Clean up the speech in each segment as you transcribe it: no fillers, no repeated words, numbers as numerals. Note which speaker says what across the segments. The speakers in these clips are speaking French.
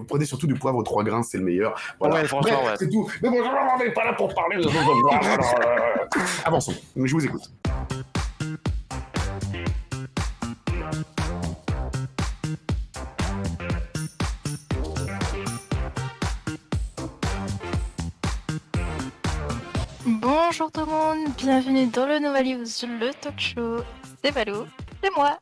Speaker 1: vous prenez surtout du poivre 3 grains, c'est le meilleur. Voilà.
Speaker 2: Ouais, franchement,
Speaker 1: Bref,
Speaker 2: ouais.
Speaker 1: c'est tout. Mais bon, on n'est pas là pour parler de... Avançons, je vous écoute.
Speaker 3: Bonjour tout le monde, bienvenue dans le Nova News, le talk show. C'est Valou, c'est moi.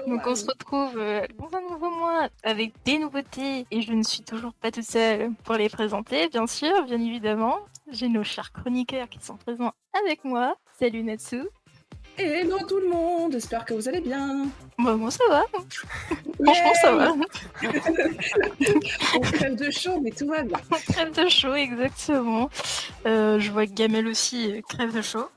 Speaker 3: Donc on se retrouve dans un nouveau mois avec des nouveautés et je ne suis toujours pas toute seule pour les présenter, bien sûr, bien évidemment. J'ai nos chers chroniqueurs qui sont présents avec moi. Salut Natsu.
Speaker 4: Hello tout le monde, j'espère que vous allez bien.
Speaker 3: Bah, moi ça va. Franchement ça va.
Speaker 4: On crève de chaud, mais tout va bien.
Speaker 3: On crève de chaud, exactement. Je vois que Gamel aussi crève de chaud.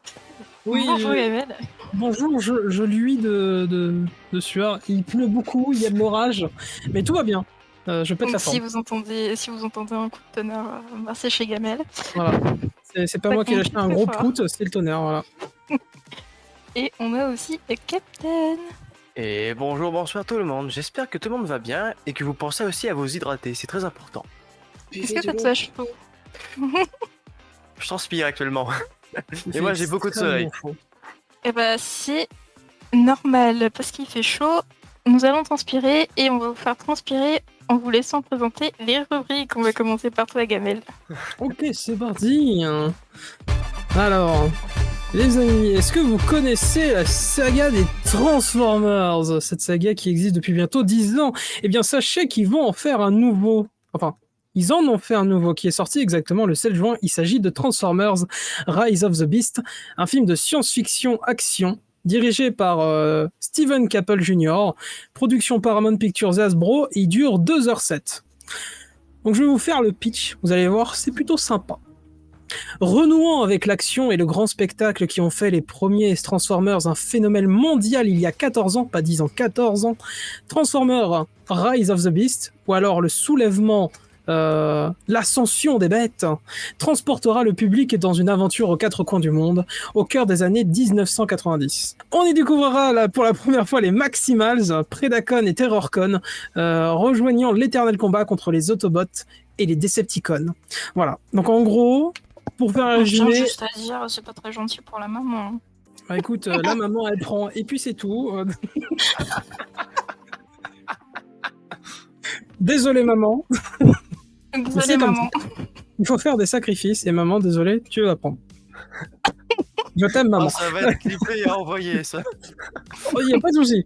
Speaker 5: Oui,
Speaker 3: Bonjour Gamel.
Speaker 5: bonjour, je luis de sueur. Il pleut beaucoup, il y a de l'orage, mais tout va bien. Je pète la
Speaker 3: Donc,
Speaker 5: forme.
Speaker 3: si vous entendez un coup de tonnerre, bah, c'est chez Gamel.
Speaker 5: Voilà. C'est pas
Speaker 3: Ça
Speaker 5: moi qui ai
Speaker 3: compte
Speaker 5: lâché un
Speaker 3: très
Speaker 5: gros
Speaker 3: fort.
Speaker 5: prout, c'est le tonnerre. Voilà.
Speaker 3: Et on a aussi Captain.
Speaker 2: Et bonjour, bonsoir tout le monde. J'espère que tout le monde va bien et que vous pensez aussi à vous hydrater, c'est très important.
Speaker 3: Est-ce que ça te fait chaud?
Speaker 2: Je transpire actuellement.
Speaker 5: Il
Speaker 2: Et moi
Speaker 5: fait
Speaker 2: j'ai beaucoup de
Speaker 5: extrêmement
Speaker 2: soleil.
Speaker 5: chaud.
Speaker 3: Eh bah, c'est normal, parce qu'il fait chaud. Nous allons transpirer et on va vous faire transpirer en vous laissant présenter les rubriques. On va commencer par toi, Gamel.
Speaker 5: Ok, c'est parti. Alors, les amis, est-ce que vous connaissez la saga des Transformers? Cette saga qui existe depuis bientôt 10 ans. Eh bien, sachez qu'ils vont en faire un nouveau. Enfin, ils en ont fait un nouveau qui est sorti exactement le 7 juin. Il s'agit de Transformers Rise of the Beast, un film de science-fiction action dirigé par Steven Caple Jr., production Paramount Pictures et Hasbro. Il dure 2h07. Donc je vais vous faire le pitch, vous allez voir, c'est plutôt sympa. Renouant avec l'action et le grand spectacle qui ont fait les premiers Transformers un phénomène mondial il y a 14 ans, pas 10 ans, 14 ans, Transformers Rise of the Beast, ou alors le soulèvement, l'ascension des bêtes, transportera le public dans une aventure aux quatre coins du monde, au cœur des années 1990. On y découvrira pour la première fois les Maximals, Predacon et Terrorcon, rejoignant l'éternel combat contre les Autobots et les Decepticons. Voilà, donc en gros, pour faire un
Speaker 3: Je tiens
Speaker 5: résumé,
Speaker 3: juste à dire, c'est pas très gentil pour la maman.
Speaker 5: bah écoute, la maman elle prend, et puis c'est tout. Désolé maman,
Speaker 3: Désolée,
Speaker 5: c'est comme
Speaker 3: maman.
Speaker 5: il faut faire des sacrifices, et maman, désolé, tu vas prendre. Je t'aime maman.
Speaker 2: Oh, ça va être clippé et envoyé ça.
Speaker 5: Oh, y a pas de souci.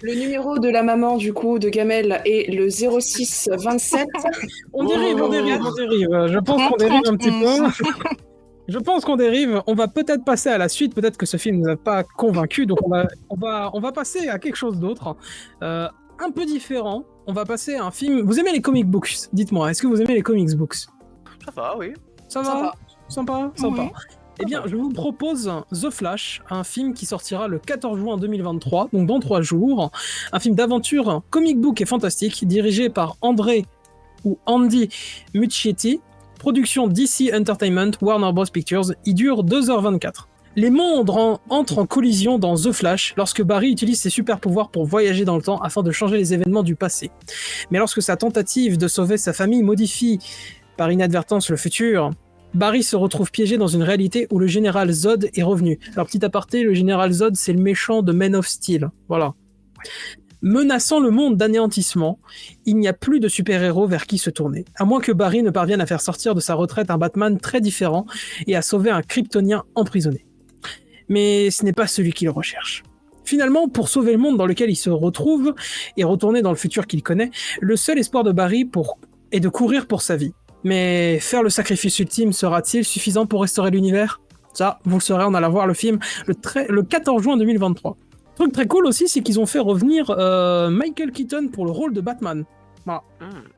Speaker 4: Le numéro de la maman du coup de Gamel est le 06 27.
Speaker 5: On dérive. Je pense qu'on dérive un petit peu. Je pense qu'on dérive. On va peut-être passer à la suite. Peut-être que ce film ne nous a pas convaincus. Donc on va passer à quelque chose d'autre. Un peu différent. On va passer à un film. Vous aimez les comic books? Dites-moi, est-ce que vous aimez les comic books?
Speaker 2: Ça va, oui.
Speaker 5: Ça va?
Speaker 4: Sympa.
Speaker 5: Sympa.
Speaker 3: Oui.
Speaker 5: Eh bien, je vous propose The Flash, un film qui sortira le 14 juin 2023, donc dans 3 jours. Un film d'aventure, comic book et fantastique, dirigé par Andy Muschietti, production DC Entertainment, Warner Bros. Pictures. Il dure 2h24. Les mondes entrent en collision dans The Flash lorsque Barry utilise ses super pouvoirs pour voyager dans le temps afin de changer les événements du passé. Mais lorsque sa tentative de sauver sa famille modifie par inadvertance le futur, Barry se retrouve piégé dans une réalité où le général Zod est revenu. Alors petit aparté, le général Zod c'est le méchant de Man of Steel. Voilà. Menaçant le monde d'anéantissement, il n'y a plus de super-héros vers qui se tourner, à moins que Barry ne parvienne à faire sortir de sa retraite un Batman très différent et à sauver un Kryptonien emprisonné. Mais ce n'est pas celui qu'il recherche. Finalement, pour sauver le monde dans lequel il se retrouve et retourner dans le futur qu'il connaît, le seul espoir de Barry est de courir pour sa vie. Mais faire le sacrifice ultime sera-t-il suffisant pour restaurer l'univers? Ça, vous le saurez en allant voir le film le 14 juin 2023. Truc très cool aussi, c'est qu'ils ont fait revenir Michael Keaton pour le rôle de Batman. Voilà.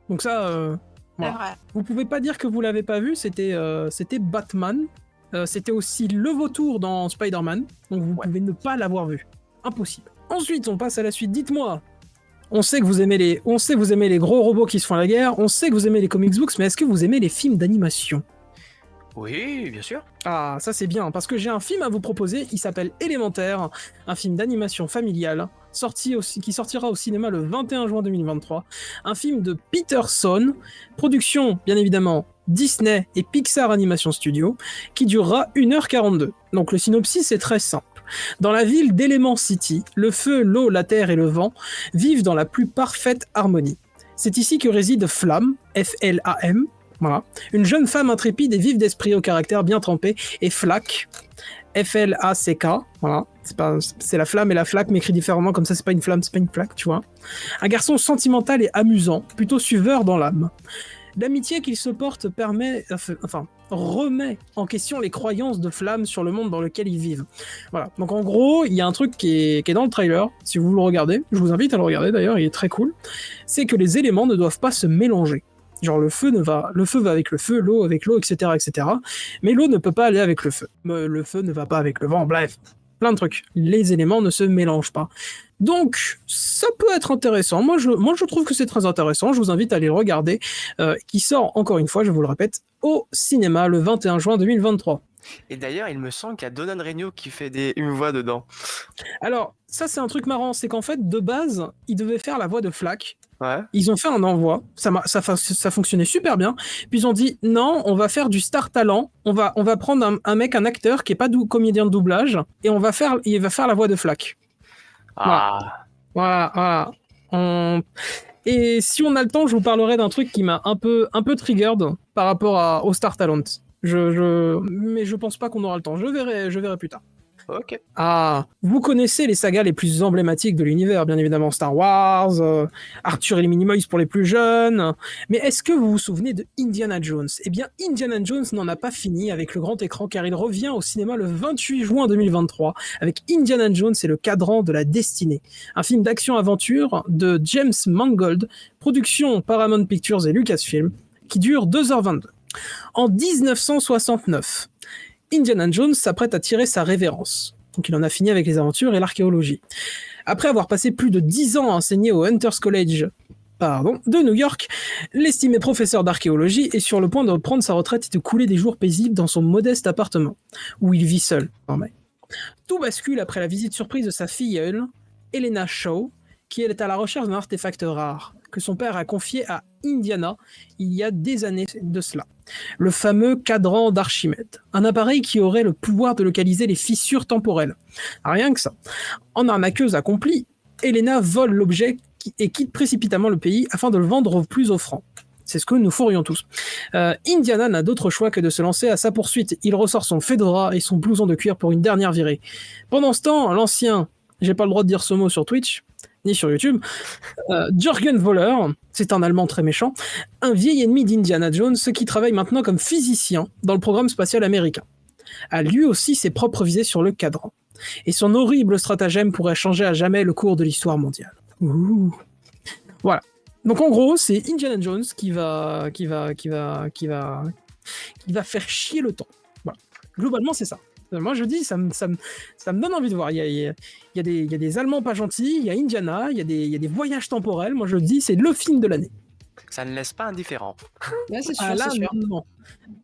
Speaker 5: Donc ça,
Speaker 3: C'est
Speaker 5: voilà.
Speaker 3: vrai.
Speaker 5: Vous pouvez pas dire que vous l'avez pas vu, c'était Batman. C'était aussi le vautour dans Spider-Man, donc vous pouvez ne pas l'avoir vu. Impossible. Ensuite, on passe à la suite. Dites-moi, on sait que vous aimez les gros robots qui se font la guerre, on sait que vous aimez les comics books, mais est-ce que vous aimez les films d'animation?
Speaker 2: Oui, bien sûr.
Speaker 5: Ah, ça c'est bien, parce que j'ai un film à vous proposer, il s'appelle Élémentaire, un film d'animation familiale, qui sortira au cinéma le 21 juin 2023. Un film de Peterson, production bien évidemment Disney et Pixar Animation Studio, qui durera 1h42. Donc le synopsis est très simple. Dans la ville d'Element City, le feu, l'eau, la terre et le vent vivent dans la plus parfaite harmonie. C'est ici que réside Flamme, F-L-A-M, voilà, une jeune femme intrépide et vive d'esprit au caractère bien trempé, et Flack, F-L-A-C-K, voilà, c'est la flamme et la flaque, mais écrit différemment, comme ça c'est pas une flamme, c'est pas une flaque, tu vois. Un garçon sentimental et amusant, plutôt suiveur dans l'âme. L'amitié qu'il se porte remet en question les croyances de Flamme sur le monde dans lequel ils vivent. Voilà. Donc en gros, il y a un truc qui est dans le trailer, si vous le regardez, je vous invite à le regarder d'ailleurs, il est très cool, c'est que les éléments ne doivent pas se mélanger. Genre le feu va avec le feu, l'eau avec l'eau, etc., etc. Mais l'eau ne peut pas aller avec le feu. Le feu ne va pas avec le vent, bref. Plein de trucs. Les éléments ne se mélangent pas. Donc, ça peut être intéressant. Moi, je trouve que c'est très intéressant. Je vous invite à aller le regarder. Qui sort, encore une fois, je vous le répète, au cinéma le 21 juin 2023.
Speaker 2: Et d'ailleurs, il me semble qu'il y a Donan Regnault qui fait une voix dedans.
Speaker 5: Alors, ça, c'est un truc marrant. C'est qu'en fait, de base, il devait faire la voix de Flack.
Speaker 2: Ouais.
Speaker 5: Ils ont fait un envoi, ça fonctionnait super bien. Puis ils ont dit non, on va faire du star talent. On va prendre un acteur qui est pas comédien de doublage, et il va faire la voix de Flack. Voilà. Et si on a le temps, je vous parlerai d'un truc qui m'a un peu triggered par rapport au Star Talent. Mais je pense pas qu'on aura le temps. Je verrai plus tard.
Speaker 2: Ok.
Speaker 5: Ah, vous connaissez les sagas les plus emblématiques de l'univers, bien évidemment Star Wars, Arthur et les Minimoys pour les plus jeunes. Mais est-ce que vous vous souvenez de Indiana Jones ? Eh bien, Indiana Jones n'en a pas fini avec le grand écran, car il revient au cinéma le 28 juin 2023 avec Indiana Jones et le cadran de la destinée, un film d'action-aventure de James Mangold, production Paramount Pictures et Lucasfilm, qui dure 2h22. En 1969, Indiana Jones s'apprête à tirer sa révérence. Donc il en a fini avec les aventures et l'archéologie. Après avoir passé plus de 10 ans à enseigner au Hunter's College de New York, l'estimé professeur d'archéologie est sur le point de prendre sa retraite et de couler des jours paisibles dans son modeste appartement, où il vit seul. Tout bascule après la visite surprise de sa filleule, Elena Shaw, qui est à la recherche d'un artefact rare, que son père a confié à Indiana il y a des années de cela. Le fameux cadran d'Archimède, un appareil qui aurait le pouvoir de localiser les fissures temporelles. Rien que ça. En arnaqueuse accomplie, Elena vole l'objet et quitte précipitamment le pays afin de le vendre au plus offrant. C'est ce que nous ferions tous. Indiana n'a d'autre choix que de se lancer à sa poursuite. Il ressort son fedora et son blouson de cuir pour une dernière virée. Pendant ce temps, l'ancien, j'ai pas le droit de dire ce mot sur Twitch, ni sur YouTube, Jürgen Voller, c'est un Allemand très méchant, un vieil ennemi d'Indiana Jones qui travaille maintenant comme physicien dans le programme spatial américain, a lui aussi ses propres visées sur le cadran. Et son horrible stratagème pourrait changer à jamais le cours de l'histoire mondiale. Ouh. Voilà. Donc en gros, c'est Indiana Jones qui va faire chier le temps. Voilà. Globalement, c'est ça. Moi, je dis, ça me donne envie de voir. Il y a des Allemands pas gentils, il y a Indiana, il y a des voyages temporels. Moi, je dis, c'est le film de l'année.
Speaker 2: Ça ne laisse pas indifférent.
Speaker 4: Ouais, c'est sûr,
Speaker 5: Là,
Speaker 4: c'est sûr.
Speaker 5: non.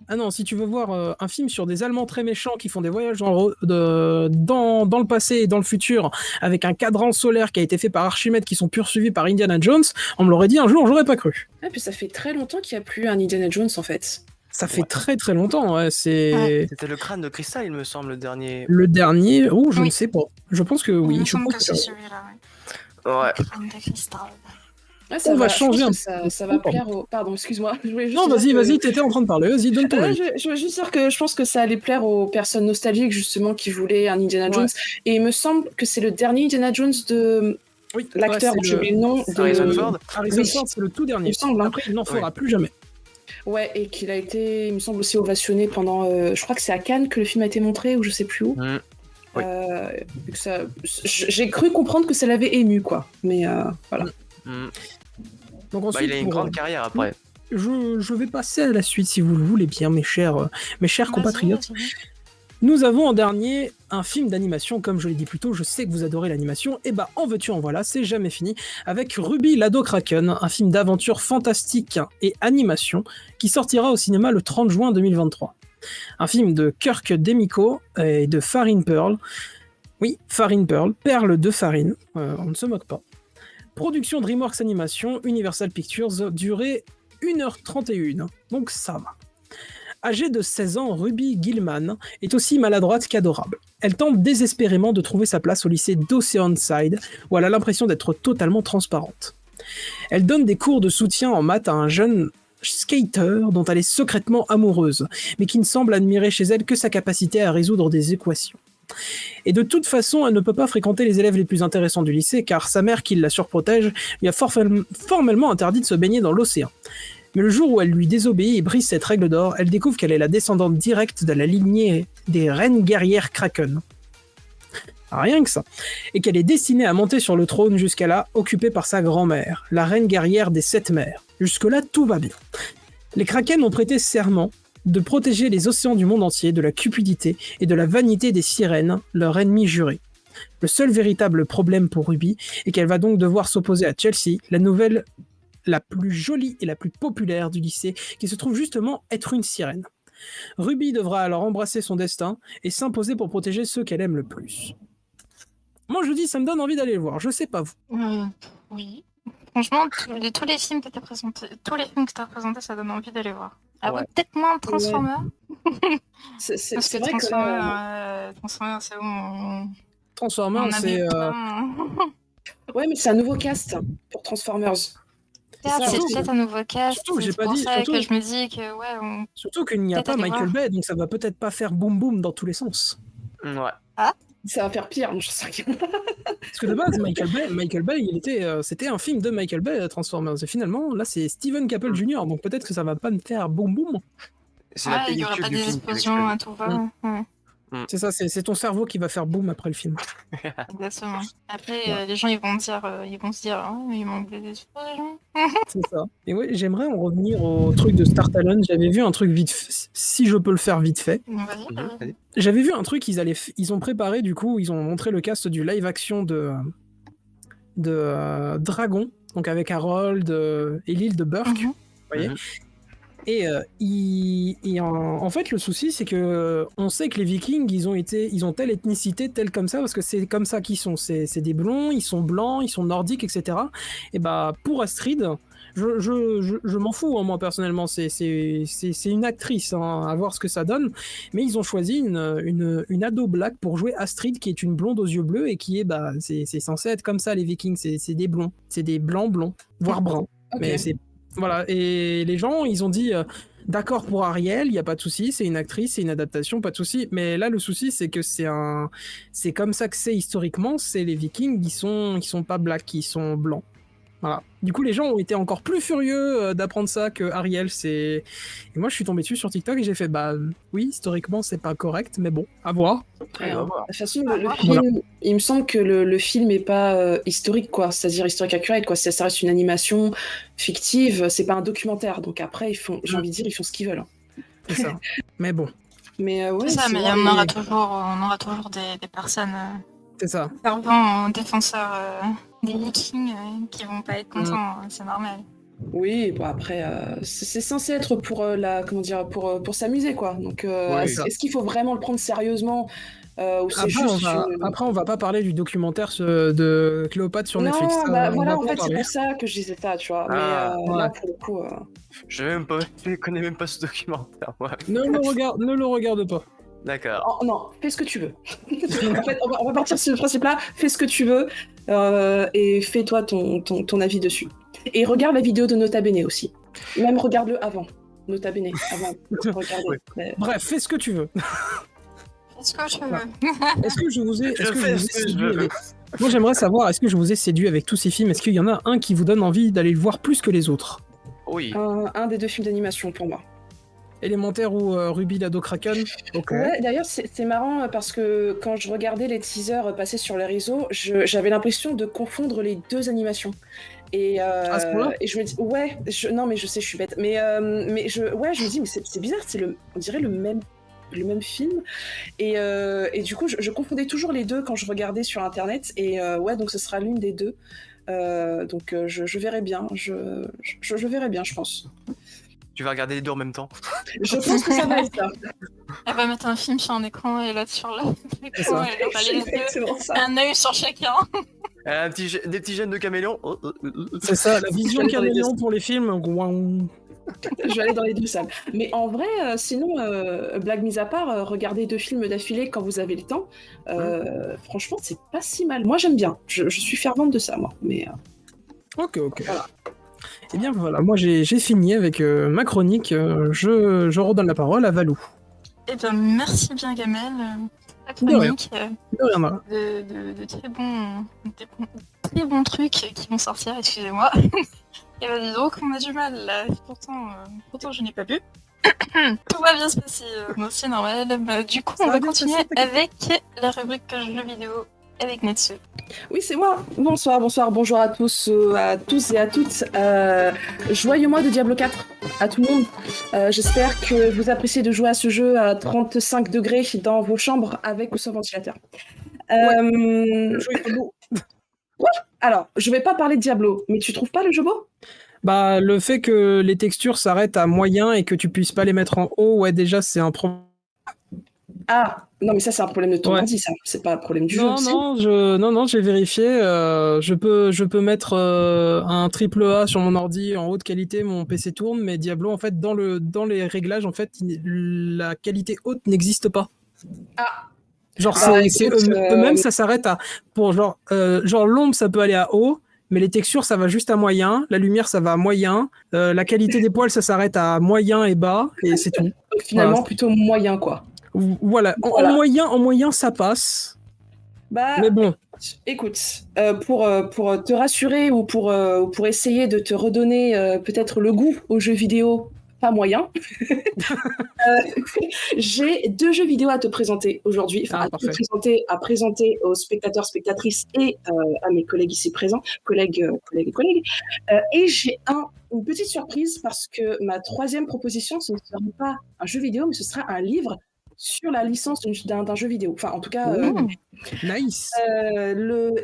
Speaker 5: Ah non, si tu veux voir un film sur des Allemands très méchants qui font des voyages dans le passé et dans le futur, avec un cadran solaire qui a été fait par Archimède, qui sont poursuivis par Indiana Jones, on me l'aurait dit un jour, j'aurais pas cru.
Speaker 4: Ah, puis ça fait très longtemps qu'il n'y a plus un Indiana Jones, en fait.
Speaker 5: Ça fait très très longtemps, ouais, c'est...
Speaker 2: C'était le crâne de cristal, il me semble, le dernier.
Speaker 5: Le dernier, je
Speaker 3: Oui.
Speaker 5: ne sais pas. Je pense que oui.
Speaker 3: Il me
Speaker 5: Je
Speaker 3: semble
Speaker 5: pense
Speaker 3: que c'est celui-là.
Speaker 2: Ouais.
Speaker 3: Crâne de cristal.
Speaker 4: Ouais,
Speaker 5: On va
Speaker 4: je
Speaker 5: changer
Speaker 4: pense
Speaker 5: un
Speaker 4: que ça va plaire aux... Pardon, excuse-moi. Je voulais juste
Speaker 5: Non,
Speaker 4: dire
Speaker 5: vas-y, t'étais en train de parler, vas-y, donne ton avis.
Speaker 4: Je veux juste dire que je pense que ça allait plaire aux personnes nostalgiques, justement, qui voulaient un Indiana Jones. Et il me semble que c'est le dernier Indiana Jones de
Speaker 5: Oui,
Speaker 4: l'acteur,
Speaker 5: ouais,
Speaker 4: j'ai oublié le nom. de
Speaker 2: Harrison Ford.
Speaker 5: Harrison
Speaker 4: Oui.
Speaker 5: Ford, c'est le tout dernier.
Speaker 4: Il me semble, hein.
Speaker 5: Après, il n'en fera plus jamais.
Speaker 4: Ouais, et qu'il a été, il me semble, aussi ovationné pendant... je crois que c'est à Cannes que le film a été montré, ou je sais plus où.
Speaker 2: Oui.
Speaker 4: Et que ça... J'ai cru comprendre que ça l'avait ému, quoi. Mais voilà.
Speaker 5: Donc ensuite,
Speaker 2: Il a une grande carrière après.
Speaker 5: je vais passer à la suite, si vous le voulez bien, mes chers compatriotes. Nous avons en dernier un film d'animation, comme je l'ai dit plus tôt, je sais que vous adorez l'animation, et bah en veux-tu en voilà, c'est jamais fini, avec Ruby l'Ado Kraken, un film d'aventure fantastique et animation, qui sortira au cinéma le 30 juin 2023. Un film de Kirk Demico et de Farin Pearl, Oui, Farine Pearl, perle de farine, on ne se moque pas. Production DreamWorks Animation, Universal Pictures, durée 1h31, donc ça va. Âgée de 16 ans, Ruby Gillman est aussi maladroite qu'adorable. Elle tente désespérément de trouver sa place au lycée d'Oceanside, où elle a l'impression d'être totalement transparente. Elle donne des cours de soutien en maths à un jeune skater dont elle est secrètement amoureuse, mais qui ne semble admirer chez elle que sa capacité à résoudre des équations. Et de toute façon, elle ne peut pas fréquenter les élèves les plus intéressants du lycée, car sa mère, qui la surprotège, lui a formellement interdit de se baigner dans l'océan. Mais le jour où elle lui désobéit et brise cette règle d'or, elle découvre qu'elle est la descendante directe de la lignée des reines guerrières Kraken. Rien que ça. Et qu'elle est destinée à monter sur le trône jusqu'à là, occupée par sa grand-mère, la reine guerrière des 7 mers. Jusque-là, tout va bien. Les Kraken ont prêté serment de protéger les océans du monde entier de la cupidité et de la vanité des sirènes, leur ennemi juré. Le seul véritable problème pour Ruby est qu'elle va donc devoir s'opposer à Chelsea, la nouvelle la plus jolie et la plus populaire du lycée, qui se trouve justement être une sirène. Ruby devra alors embrasser son destin et s'imposer pour protéger ceux qu'elle aime le plus. Moi je dis, ça me donne envie d'aller le voir, je sais pas vous.
Speaker 3: Oui. Franchement, tous les films que t'as présentés, ça donne envie d'aller voir. Ah ouais, peut-être moins Transformers.
Speaker 4: C'est
Speaker 3: Parce que
Speaker 4: vrai que
Speaker 3: Transformers, c'est où
Speaker 5: Transformers, c'est...
Speaker 4: Ouais, mais c'est un nouveau cast pour Transformers.
Speaker 3: C'est peut-être un nouveau cast.
Speaker 5: Surtout que j'ai pas dit.
Speaker 3: Surtout que je me dis que ouais.
Speaker 5: Surtout qu'il n'y a pas Michael Bay, donc ça va peut-être pas faire boum boum dans tous les sens.
Speaker 2: Ouais.
Speaker 3: Ah.
Speaker 4: Ça va faire pire, je sais rien.
Speaker 5: Parce que de base, Michael Bay, c'était un film de Michael Bay, Transformers. Et finalement, là, c'est Steven Caple Jr. Donc peut-être que ça va pas me faire boum boum.
Speaker 3: Il y aura pas des explosions à tout va. Ouais.
Speaker 5: C'est ça, c'est ton cerveau qui va faire boum après le film.
Speaker 3: Exactement. Après, les gens ils vont se dire, oh, il manque des explosions.
Speaker 5: C'est ça. Et oui, j'aimerais en revenir au truc de Star Talon. J'avais vu un truc vite fait, si je peux le faire vite fait.
Speaker 3: Vas-y.
Speaker 5: J'avais vu un truc, ils ont préparé, du coup, ils ont montré le cast du live action de Dragon, donc avec Harold et l'île de Burke. Vous voyez. Et en fait, le souci, c'est que on sait que les Vikings, ils ont telle ethnicité, telle comme ça, parce que c'est comme ça qu'ils sont. C'est des blonds, ils sont blancs, ils sont nordiques, etc. Et bah, pour Astrid, je m'en fous, hein, moi, personnellement. C'est une actrice, hein, à voir ce que ça donne. Mais ils ont choisi une ado black pour jouer Astrid, qui est une blonde aux yeux bleus, et qui est, bah, c'est censé être comme ça, les Vikings. C'est des blonds. C'est des blancs blonds, voire bruns. Okay. Mais c'est... Voilà, et les gens, ils ont dit d'accord pour Ariel, il n'y a pas de souci, c'est une actrice, c'est une adaptation, pas de souci. Mais là, le souci, c'est que c'est comme ça que c'est historiquement, c'est les Vikings, ils sont pas blacks, ils sont blancs. Voilà. Du coup, les gens ont été encore plus furieux d'apprendre ça que Ariel. Et moi, je suis tombé dessus sur TikTok et j'ai fait, bah oui, historiquement, c'est pas correct, mais bon, à voir.
Speaker 4: De toute façon, le film, il me semble que le film est pas historique, quoi. C'est-à-dire historique accurate, quoi. Ça reste une animation fictive, c'est pas un documentaire. Donc après, j'ai envie de dire, ils font ce qu'ils veulent.
Speaker 5: C'est ça. Mais bon.
Speaker 3: Mais ouais, c'est ça, mais on aura toujours des personnes.
Speaker 5: C'est ça.
Speaker 3: Fervents défenseurs des Vikings qui vont pas être contents, c'est normal.
Speaker 4: Oui, bon après, c'est censé être pour pour s'amuser, quoi. Donc, est-ce qu'il faut vraiment le prendre sérieusement ou c'est juste
Speaker 5: Après, on va pas parler du documentaire de Cléopâtre sur Netflix.
Speaker 4: Non, bah voilà, en fait, c'est pour ça que je disais ça, tu vois. Mais là, pour le coup...
Speaker 2: Je connais même pas ce documentaire, moi.
Speaker 5: Ne le regarde pas.
Speaker 2: D'accord.
Speaker 4: Oh, non, fais ce que tu veux. En fait, on va partir sur ce principe-là. Fais ce que tu veux et fais-toi ton avis dessus. Et regarde la vidéo de Nota Bene aussi. Même regarde-le avant. Nota Bene, avant de regarder.
Speaker 5: Oui. Bref, fais ce que tu veux.
Speaker 3: Fais ce que je veux.
Speaker 5: Est-ce que je vous ai séduit avec... Moi, j'aimerais savoir, est-ce que je vous ai séduit avec tous ces films? Est-ce qu'il y en a un qui vous donne envie d'aller le voir plus que les autres?
Speaker 2: Oui.
Speaker 4: Un des 2 films d'animation pour moi.
Speaker 5: Élémentaire ou Ruby l'ado Kraken. Okay.
Speaker 4: Ouais, d'ailleurs, c'est marrant parce que quand je regardais les teasers passer sur les réseaux, j'avais l'impression de confondre les 2 animations. Et je me dis, non, mais je sais, je suis bête. Mais je me dis, mais c'est bizarre, on dirait le même film. Et du coup, je confondais toujours les 2 quand je regardais sur Internet. Et donc ce sera l'une des 2. Donc je verrai bien. Je verrai bien, je pense.
Speaker 2: Tu vas regarder les 2 en même temps?
Speaker 4: Je pense que ça va être ça.
Speaker 3: Elle va mettre un film sur un écran et l'autre sur l'autre.
Speaker 5: C'est ça.
Speaker 3: Ouais, alors,
Speaker 4: C'est
Speaker 3: les deux,
Speaker 4: exactement ça.
Speaker 3: un œil sur chacun.
Speaker 2: Des petits gènes de caméléon.
Speaker 5: C'est ça, la vision
Speaker 4: Je vais dans les
Speaker 5: caméléon pour les films. Ouin.
Speaker 4: Je vais aller dans les deux salles. Mais en vrai, sinon, blague mise à part, regardez 2 films d'affilée quand vous avez le temps. Franchement, c'est pas si mal. Moi, j'aime bien. Je suis fervente de ça, moi. Mais
Speaker 5: Ok.
Speaker 4: Voilà.
Speaker 5: Eh bien voilà, moi j'ai fini avec ma chronique. Je redonne la parole à Valou.
Speaker 3: Eh bien, merci bien, Gamel. La
Speaker 5: De rien.
Speaker 3: chronique,
Speaker 5: De rien, Mara.
Speaker 3: de très bons trucs qui vont sortir, excusez-moi. Et bah dis donc, on a du mal là. Pourtant je n'ai pas bu. Tout va bien se passer, c'est normal. Bah, du coup,
Speaker 5: Ça
Speaker 3: on
Speaker 5: va
Speaker 3: va
Speaker 5: bien
Speaker 3: continuer
Speaker 5: se passer,
Speaker 3: avec la rubrique jeux vidéo avec Netsu.
Speaker 4: oui, c'est moi. Bonsoir, bonjour à tous et à toutes. Joyeux mois de Diablo 4 à tout le monde. J'espère que vous appréciez de jouer à ce jeu à 35 degrés dans vos chambres avec ou sans ventilateur.
Speaker 5: Le jeu est pas beau.
Speaker 4: Alors, je vais pas parler de Diablo, mais tu trouves pas le jeu beau?
Speaker 5: Bah, le fait que les textures s'arrêtent à moyen et que tu puisses pas les mettre en haut, ouais, déjà, c'est un problème.
Speaker 4: Ah, non, mais ça, c'est un problème de ton
Speaker 5: Ouais.
Speaker 4: ordi, ça. C'est pas un problème du jeu
Speaker 5: Non,
Speaker 4: aussi.
Speaker 5: non, j'ai vérifié. Je peux mettre un triple A sur mon ordi en haute qualité, mon PC tourne, mais Diablo, en fait, dans les réglages, en fait, la qualité haute n'existe pas.
Speaker 4: Ah.
Speaker 5: Genre,
Speaker 4: Bah,
Speaker 5: c'est
Speaker 4: écoute,
Speaker 5: eux-mêmes, ça s'arrête à. Pour genre l'ombre, ça peut aller à haut, mais les textures, ça va juste à moyen. La lumière, ça va à moyen. La qualité des poils, ça s'arrête à moyen et bas, et c'est tout.
Speaker 4: finalement,
Speaker 5: Voilà.
Speaker 4: plutôt moyen, quoi.
Speaker 5: Voilà.
Speaker 4: Voilà.
Speaker 5: En moyen, ça passe.
Speaker 4: Bah,
Speaker 5: Mais bon.
Speaker 4: écoute, pour te rassurer ou pour essayer de te redonner peut-être le goût aux jeux vidéo, pas moyen, j'ai 2 jeux vidéo à te présenter aujourd'hui, enfin à présenter aux spectateurs, spectatrices et à mes collègues ici présents, collègues. Et j'ai une petite surprise parce que ma 3e proposition, ce ne sera pas un jeu vidéo, mais ce sera un livre sur la licence d'un jeu vidéo. Enfin, en tout cas,
Speaker 5: Nice.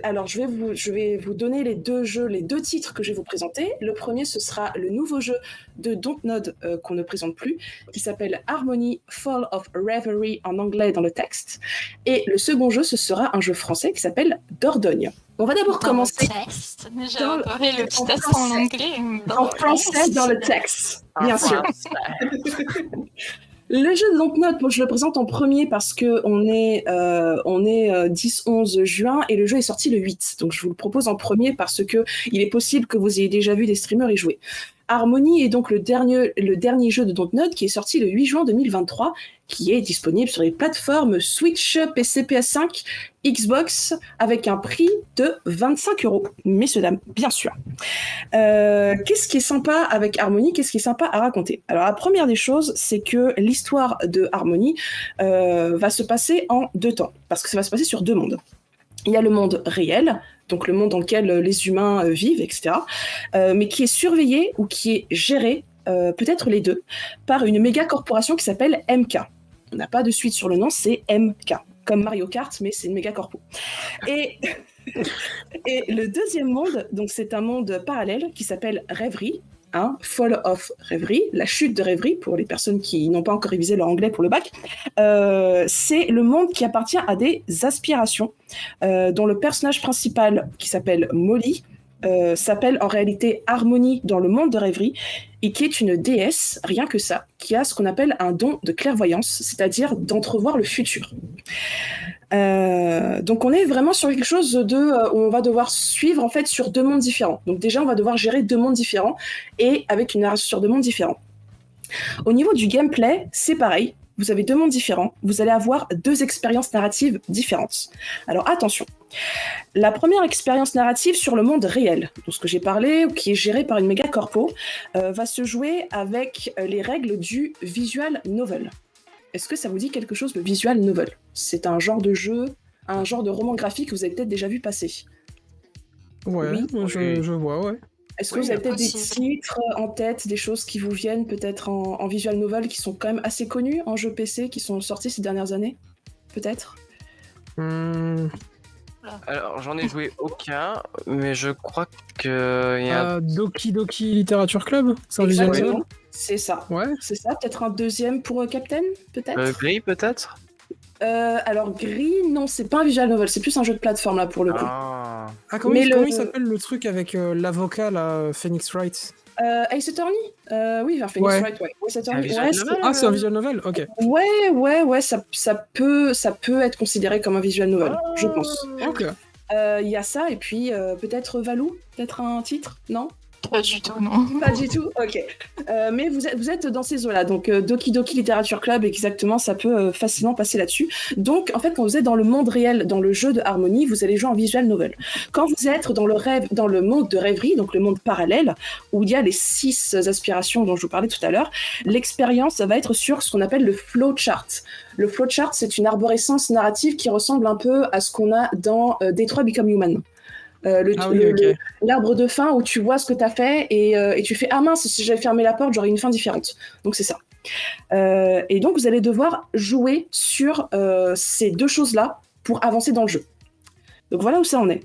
Speaker 4: alors je vais vous donner les 2 jeux, les 2 titres que je vais vous présenter. Le premier, ce sera le nouveau jeu de Dontnod qu'on ne présente plus, qui s'appelle Harmony Fall of Reverie en anglais dans le texte. Et le second jeu, ce sera un jeu français qui s'appelle Dordogne. On va d'abord commencer
Speaker 3: J'ai adoré le petit accent en anglais.
Speaker 4: en français dans le texte, bien sûr. Le jeu de Dontnod, moi je le présente en premier parce que on est 10-11 juin et le jeu est sorti le 8. Donc je vous le propose en premier parce que il est possible que vous ayez déjà vu des streamers y jouer. Harmony est donc le dernier jeu de Dontnod qui est sorti le 8 juin 2023, qui est disponible sur les plateformes Switch, PC, PS5, Xbox, avec un prix de 25 €, messieurs, dames, bien sûr. Qu'est-ce qui est sympa avec Harmony? Qu'est-ce qui est sympa à raconter? Alors, la première des choses, c'est que l'histoire de Harmony va se passer en 2 temps, parce que ça va se passer sur 2 mondes. Il y a le monde réel, donc le monde dans lequel les humains vivent, etc., mais qui est surveillé ou qui est géré, peut-être les deux, par une méga corporation qui s'appelle MK. On n'a pas de suite sur le nom, c'est MK. Comme Mario Kart, mais c'est une méga corpo. Et le deuxième monde, donc c'est un monde parallèle qui s'appelle Rêverie, Fall of Rêverie, la chute de Rêverie, pour les personnes qui n'ont pas encore révisé leur anglais pour le bac. C'est le monde qui appartient à des aspirations, dont le personnage principal, qui s'appelle Molly, s'appelle en réalité Harmony dans le monde de Rêverie, et qui est une déesse, rien que ça, qui a ce qu'on appelle un don de clairvoyance, c'est-à-dire d'entrevoir le futur. Donc on est vraiment sur quelque chose où on va devoir suivre en fait sur 2 mondes différents. Donc déjà on va devoir gérer 2 mondes différents et avec une narration sur 2 mondes différents. Au niveau du gameplay, c'est pareil. Vous avez 2 mondes différents. Vous allez avoir 2 expériences narratives différentes. Alors attention. La première expérience narrative sur le monde réel, donc ce que j'ai parlé, qui est géré par une méga corpo, va se jouer avec les règles du visual novel. Est-ce que ça vous dit quelque chose, le visual novel? C'est un genre de jeu, un genre de roman graphique que vous avez peut-être déjà vu passer.
Speaker 5: Ouais,
Speaker 4: Oui.
Speaker 5: je vois, ouais.
Speaker 4: Est-ce que vous avez peut-être des titres en tête, des choses qui vous viennent peut-être en visual novel qui sont quand même assez connus en jeu PC, qui sont sortis ces dernières années? Peut-être?
Speaker 2: Alors, j'en ai joué aucun, mais je crois que il y a
Speaker 5: Doki Doki Literature Club, c'est un visual
Speaker 4: Exactement.
Speaker 5: novel.
Speaker 4: C'est ça.
Speaker 5: Ouais.
Speaker 4: C'est ça. Peut-être un deuxième pour Captain, peut-être?
Speaker 2: Gris, peut-être.
Speaker 4: Alors Gris, non, c'est pas un visual novel, c'est plus un jeu de plateforme là pour le coup.
Speaker 2: Ah.
Speaker 5: Ah, comment,
Speaker 4: Mais
Speaker 5: comment
Speaker 4: le-
Speaker 5: il s'appelle le truc avec l'avocat, là, Phoenix Wright?
Speaker 4: Ace Attorney Oui, vers Phoenix
Speaker 5: Ouais.
Speaker 4: Wright, ouais. Ace
Speaker 2: C'est un
Speaker 4: Attorney,
Speaker 2: visual
Speaker 4: ouais,
Speaker 2: novel,
Speaker 5: Ah, c'est un visual novel? Ok.
Speaker 4: ouais, ça peut être considéré comme un visual novel, je pense.
Speaker 5: Ok.
Speaker 4: Il y a ça, et puis peut-être Valou, peut-être un titre, non?
Speaker 3: Pas du tout, non.
Speaker 4: Pas du tout, ok. Mais vous êtes dans ces eaux-là, donc Doki Doki Literature Club, exactement, ça peut facilement passer là-dessus. Donc, en fait, quand vous êtes dans le monde réel, dans le jeu de Harmony, vous allez jouer en visual novel. Quand vous êtes dans le monde de rêverie, donc le monde parallèle, où il y a les 6 aspirations dont je vous parlais tout à l'heure, l'expérience va être sur ce qu'on appelle le flowchart. Le flowchart, c'est une arborescence narrative qui ressemble un peu à ce qu'on a dans Detroit Become Human.
Speaker 5: Ah oui, ok.
Speaker 4: L'arbre de fin où tu vois ce que tu as fait et tu fais « Ah mince, si j'avais fermé la porte, j'aurais une fin différente. » Donc c'est ça. Et donc vous allez devoir jouer sur ces deux choses-là pour avancer dans le jeu. Donc voilà où ça en est.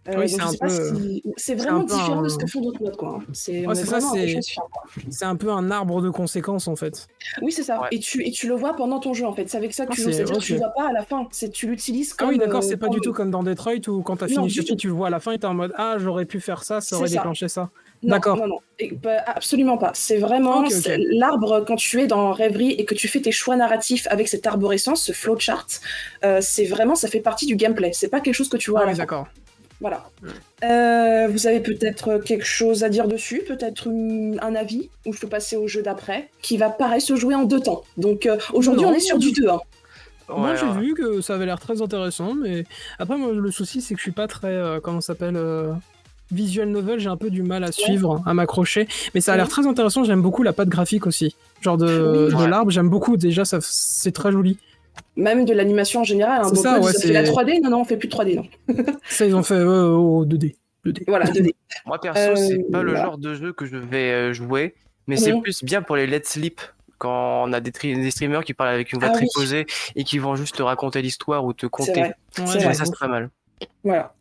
Speaker 5: Oui,
Speaker 4: Donc,
Speaker 5: c'est
Speaker 4: je
Speaker 5: un
Speaker 4: sais pas
Speaker 5: peu-
Speaker 4: c'est vraiment
Speaker 5: un peu
Speaker 4: différent de ce
Speaker 5: un-
Speaker 4: que font d'autres modes, quoi.
Speaker 5: Ouais,
Speaker 4: On est
Speaker 5: c'est ça,
Speaker 4: vraiment à des
Speaker 5: c'est-
Speaker 4: choses différentes.
Speaker 5: C'est un peu un arbre de conséquences, en fait.
Speaker 4: Oui, c'est ça.
Speaker 2: Ouais.
Speaker 4: Et tu le vois pendant ton jeu, en fait. C'est avec ça que
Speaker 5: Ah,
Speaker 4: tu joues.
Speaker 5: c'est-
Speaker 4: C'est-à-dire que tu
Speaker 5: ok.
Speaker 4: le vois pas à la fin. Tu l'utilises
Speaker 5: Ah
Speaker 4: comme...
Speaker 5: oui, d'accord, c'est pas
Speaker 4: comme-
Speaker 5: du tout comme dans Detroit où quand t'as
Speaker 4: Non,
Speaker 5: fini
Speaker 4: du
Speaker 5: le chapitre,
Speaker 4: tout.
Speaker 5: tu le vois à la fin et t'es en mode ah, j'aurais pu faire ça, ça aurait
Speaker 4: C'est ça.
Speaker 5: déclenché ça.
Speaker 4: Non,
Speaker 5: D'accord.
Speaker 4: non. Et, absolument pas. C'est vraiment
Speaker 5: Ok, ok.
Speaker 4: c'est l'arbre, quand tu es dans Rêverie et que tu fais tes choix narratifs avec cette arborescence, ce flowchart, c'est vraiment, ça fait partie du gameplay. C'est pas quelque chose que tu vois
Speaker 5: Ah
Speaker 4: à la
Speaker 5: oui,
Speaker 4: fin.
Speaker 5: d'accord.
Speaker 4: Voilà. Vous avez peut-être quelque chose à dire dessus, peut-être un avis, ou je peux passer au jeu d'après, qui va pareil se jouer en 2 temps. Donc aujourd'hui,
Speaker 5: Non,
Speaker 4: on est sur du 2. Hein.
Speaker 5: Moi,
Speaker 2: Ouais,
Speaker 5: j'ai
Speaker 2: ouais.
Speaker 5: vu que ça avait l'air très intéressant, mais après, moi, le souci, c'est que je suis pas très, comment ça s'appelle, visual novel, j'ai un peu du mal à suivre, à m'accrocher. Mais ça a l'air très intéressant, j'aime beaucoup la patte graphique aussi. Genre de
Speaker 2: Oui.
Speaker 5: l'arbre, j'aime beaucoup, déjà, c'est très joli.
Speaker 4: Même de l'animation en général. Hein.
Speaker 5: C'est
Speaker 4: Donc,
Speaker 5: ça,
Speaker 4: ils
Speaker 5: ouais,
Speaker 4: ont fait
Speaker 5: c'est-
Speaker 4: la 3D. Non, on fait plus de 3D, non.
Speaker 5: Ça, ils ont fait au 2D. 2D.
Speaker 4: Voilà, 2D.
Speaker 2: Moi perso, c'est pas le
Speaker 4: voilà.
Speaker 2: genre de jeu que je vais jouer, mais c'est
Speaker 4: Mhm.
Speaker 2: plus bien pour les let's sleep. Quand on a des streamers qui parlent avec une voix
Speaker 4: Ah
Speaker 2: très
Speaker 4: oui.
Speaker 2: posée et qui vont juste te raconter l'histoire ou te
Speaker 4: C'est
Speaker 2: conter.
Speaker 4: vrai.
Speaker 5: Ouais,
Speaker 4: C'est
Speaker 2: Ouais,
Speaker 4: vrai.
Speaker 2: ça c'est pas mal.
Speaker 4: Voilà.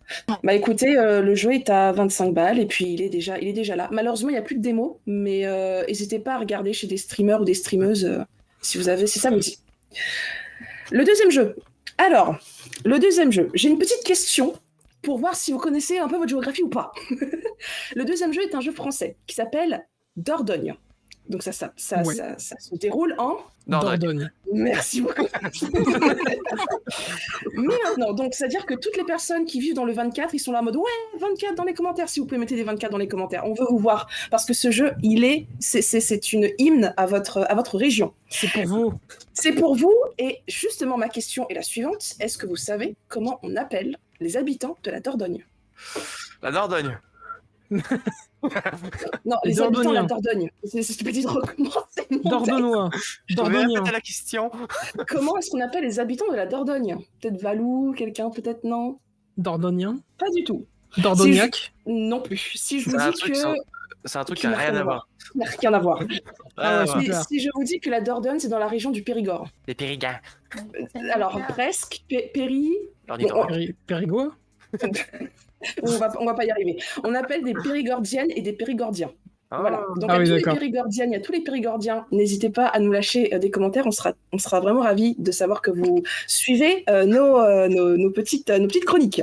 Speaker 4: Bah écoutez, le jeu est à 25 balles et puis il est déjà là. Malheureusement, il n'y a plus de démo, mais n'hésitez pas à regarder chez des streamers ou des streameuses si ça vous dit. Le deuxième jeu. Alors, le deuxième jeu. J'ai une petite question pour voir si vous connaissez un peu votre géographie ou pas. Le deuxième jeu est un jeu français qui s'appelle Dordogne. Donc ça
Speaker 5: Ouais.
Speaker 4: se déroule en...
Speaker 5: Dordogne.
Speaker 4: Merci beaucoup. Mais maintenant, donc, c'est-à-dire que toutes les personnes qui vivent dans le 24, ils sont là en mode ouais, 24 dans les commentaires. Si vous pouvez mettre des 24 dans les commentaires, on veut vous voir parce que ce jeu, c'est une hymne à votre région.
Speaker 5: C'est pour vous.
Speaker 4: C'est pour vous. Et justement, ma question est la suivante est-ce que vous savez comment on appelle les habitants de la Dordogne?
Speaker 2: La Dordogne.
Speaker 4: Non,
Speaker 5: Les
Speaker 4: les habitants de la
Speaker 5: Dordognens.
Speaker 4: Dordogne. C'est petit de recommencer. mon texte.
Speaker 5: Dordonois.
Speaker 2: Je vais
Speaker 5: Dordognien.
Speaker 2: répéter la question.
Speaker 4: Comment est-ce qu'on appelle les habitants de la Dordogne? Peut-être Valou, quelqu'un, peut-être non.
Speaker 5: Dordognien.
Speaker 4: Pas du tout.
Speaker 5: Dordognac.
Speaker 4: Non plus. Si je vous
Speaker 2: C'est un
Speaker 4: dis
Speaker 2: truc,
Speaker 4: que...
Speaker 2: c'est un truc
Speaker 4: Qui
Speaker 2: qui a
Speaker 4: n'a
Speaker 2: rien à voir.
Speaker 4: n'a rien à voir.
Speaker 5: Ah ouais,
Speaker 2: Ouais,
Speaker 5: super.
Speaker 4: Si je vous dis que la Dordogne, c'est dans la région du Périgord.
Speaker 2: Les Périgans.
Speaker 4: Alors, presque. Péri...
Speaker 2: L'ornithorynque.
Speaker 5: Périgord.
Speaker 4: On va pas y arriver. On appelle des Périgordiennes et des Périgordiens.
Speaker 2: Ah.
Speaker 4: Voilà. Donc,
Speaker 5: Ah
Speaker 4: à
Speaker 5: oui,
Speaker 4: tous les
Speaker 5: d'accord.
Speaker 4: Périgordiennes et à tous les Périgordiens, n'hésitez pas à nous lâcher des commentaires. On sera vraiment ravis de savoir que vous suivez nos petites chroniques.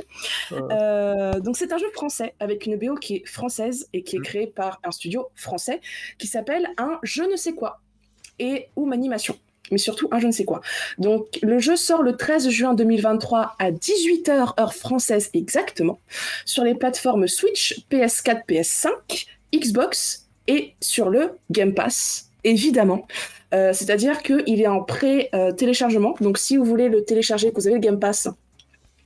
Speaker 4: Donc, c'est un jeu français avec une BO qui est française et qui est créée par un studio français qui s'appelle un je ne sais quoi ou Animation. Mais surtout un je ne sais quoi. Donc, le jeu sort le 13 juin 2023 à 18h, heure française exactement, sur les plateformes Switch, PS4, PS5, Xbox et sur le Game Pass, évidemment. C'est-à-dire qu'il est en pré-téléchargement. Donc, si vous voulez le télécharger, que vous avez le Game Pass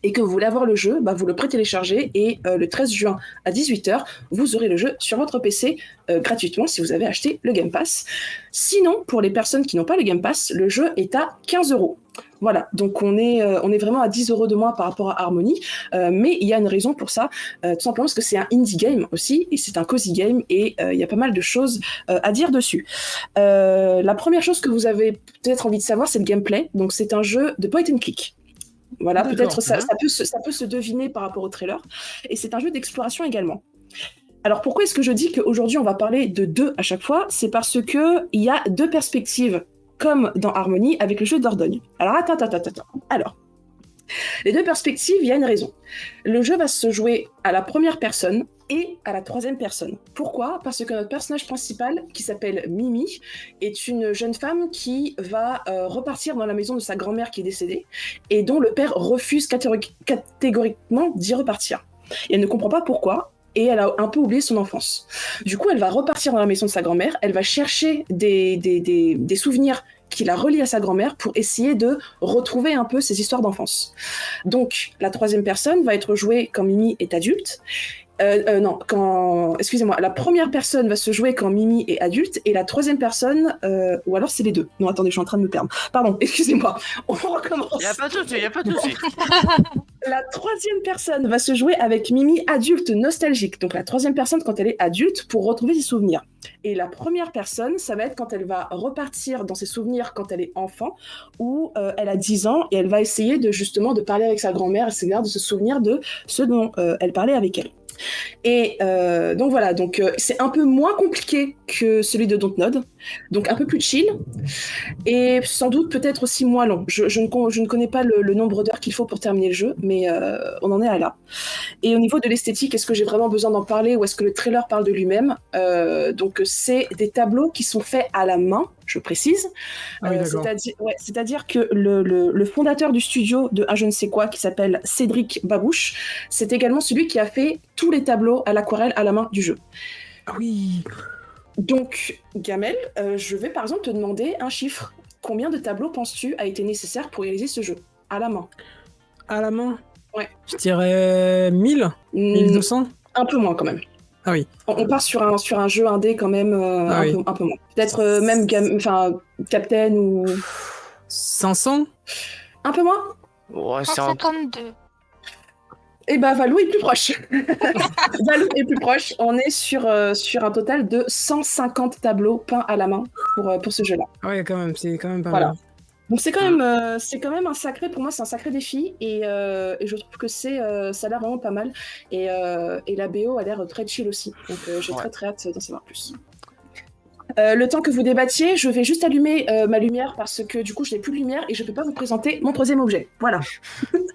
Speaker 4: et que vous voulez avoir le jeu, bah, vous le pré-téléchargez et le 13 juin à 18h, vous aurez le jeu sur votre PC gratuitement si vous avez acheté le Game Pass. Sinon, pour les personnes qui n'ont pas le Game Pass, le jeu est à 15€. Voilà, donc on est vraiment à 10€ de moins par rapport à Harmony, mais il y a une raison pour ça, tout simplement parce que c'est un indie game aussi, et c'est un cozy game, et il y a pas mal de choses à dire dessus. La première chose que vous avez peut-être envie de savoir, c'est le gameplay. Donc c'est un jeu de point and click. Voilà,
Speaker 5: D'accord.
Speaker 4: peut-être ça peut se deviner par rapport au trailer. Et c'est un jeu d'exploration également. Alors pourquoi est-ce que je dis qu'aujourd'hui on va parler de 2 à chaque fois? C'est parce qu'il y a 2 perspectives comme dans Harmony avec le jeu de Dordogne. Alors, attends. Alors, les deux perspectives, il y a une raison. Le jeu va se jouer à la première personne et à la troisième personne. Pourquoi ? Parce que notre personnage principal, qui s'appelle Mimi, est une jeune femme qui va repartir dans la maison de sa grand-mère qui est décédée et dont le père refuse catégoriquement d'y repartir. Et elle ne comprend pas pourquoi, et elle a un peu oublié son enfance. Du coup, elle va repartir dans la maison de sa grand-mère, elle va chercher des souvenirs qui la relient à sa grand-mère pour essayer de retrouver un peu ses histoires d'enfance. Donc, la troisième personne va être jouée quand Mimi est adulte. Excusez-moi, la première personne va se jouer quand Mimi est adulte et la troisième personne, ou alors c'est les deux. Non, attendez, je suis en train de me perdre. Pardon, excusez-moi, on recommence.
Speaker 2: Y a pas de souci.
Speaker 4: La troisième personne va se jouer avec Mimi adulte nostalgique. Donc la troisième personne quand elle est adulte pour retrouver ses souvenirs. Et la première personne, ça va être quand elle va repartir dans ses souvenirs quand elle est enfant, où elle a 10 ans et elle va essayer de parler avec sa grand-mère, de se souvenir de ce dont elle parlait avec elle. Et donc voilà, c'est un peu moins compliqué que celui de Dontnod, donc un peu plus chill, et sans doute peut-être aussi moins long. Je ne connais pas le nombre d'heures qu'il faut pour terminer le jeu, mais on en est à là. Et au niveau de l'esthétique, est-ce que j'ai vraiment besoin d'en parler ou est-ce que le trailer parle de lui-même ? Donc c'est des tableaux qui sont faits à la main, je précise. C'est-à-dire que le fondateur du studio de je ne sais quoi, qui s'appelle Cédric Babouche, c'est également celui qui a fait tous les tableaux à l'aquarelle à la main du jeu.
Speaker 5: Ah oui.
Speaker 4: Donc, Gamel, je vais par exemple te demander un chiffre. Combien de tableaux penses-tu a été nécessaire pour réaliser ce jeu à la main ?
Speaker 5: À la main ?
Speaker 4: Ouais.
Speaker 5: Je dirais 1000 1200 ?
Speaker 4: Un peu moins quand même.
Speaker 5: Ah oui.
Speaker 4: On part sur un jeu indé quand même un peu moins. Peut-être même Captain ou...
Speaker 5: 500 ?
Speaker 4: Un peu moins ?
Speaker 2: Ouais, c'est un...
Speaker 3: 152.
Speaker 4: Eh ben Valou est plus proche. Valou est plus proche. On est sur un total de 150 tableaux peints à la main pour ce jeu-là.
Speaker 5: Ah ouais, quand même, c'est quand même pas
Speaker 4: Voilà.
Speaker 5: mal.
Speaker 4: Donc c'est quand même un sacré, pour moi c'est un sacré défi et je trouve que ça a l'air vraiment pas mal et la BO a l'air très chill aussi. Donc j'ai très hâte d'en savoir plus. Le temps que vous débattiez, je vais juste allumer ma lumière parce que du coup je n'ai plus de lumière et je ne peux pas vous présenter mon troisième objet. Voilà.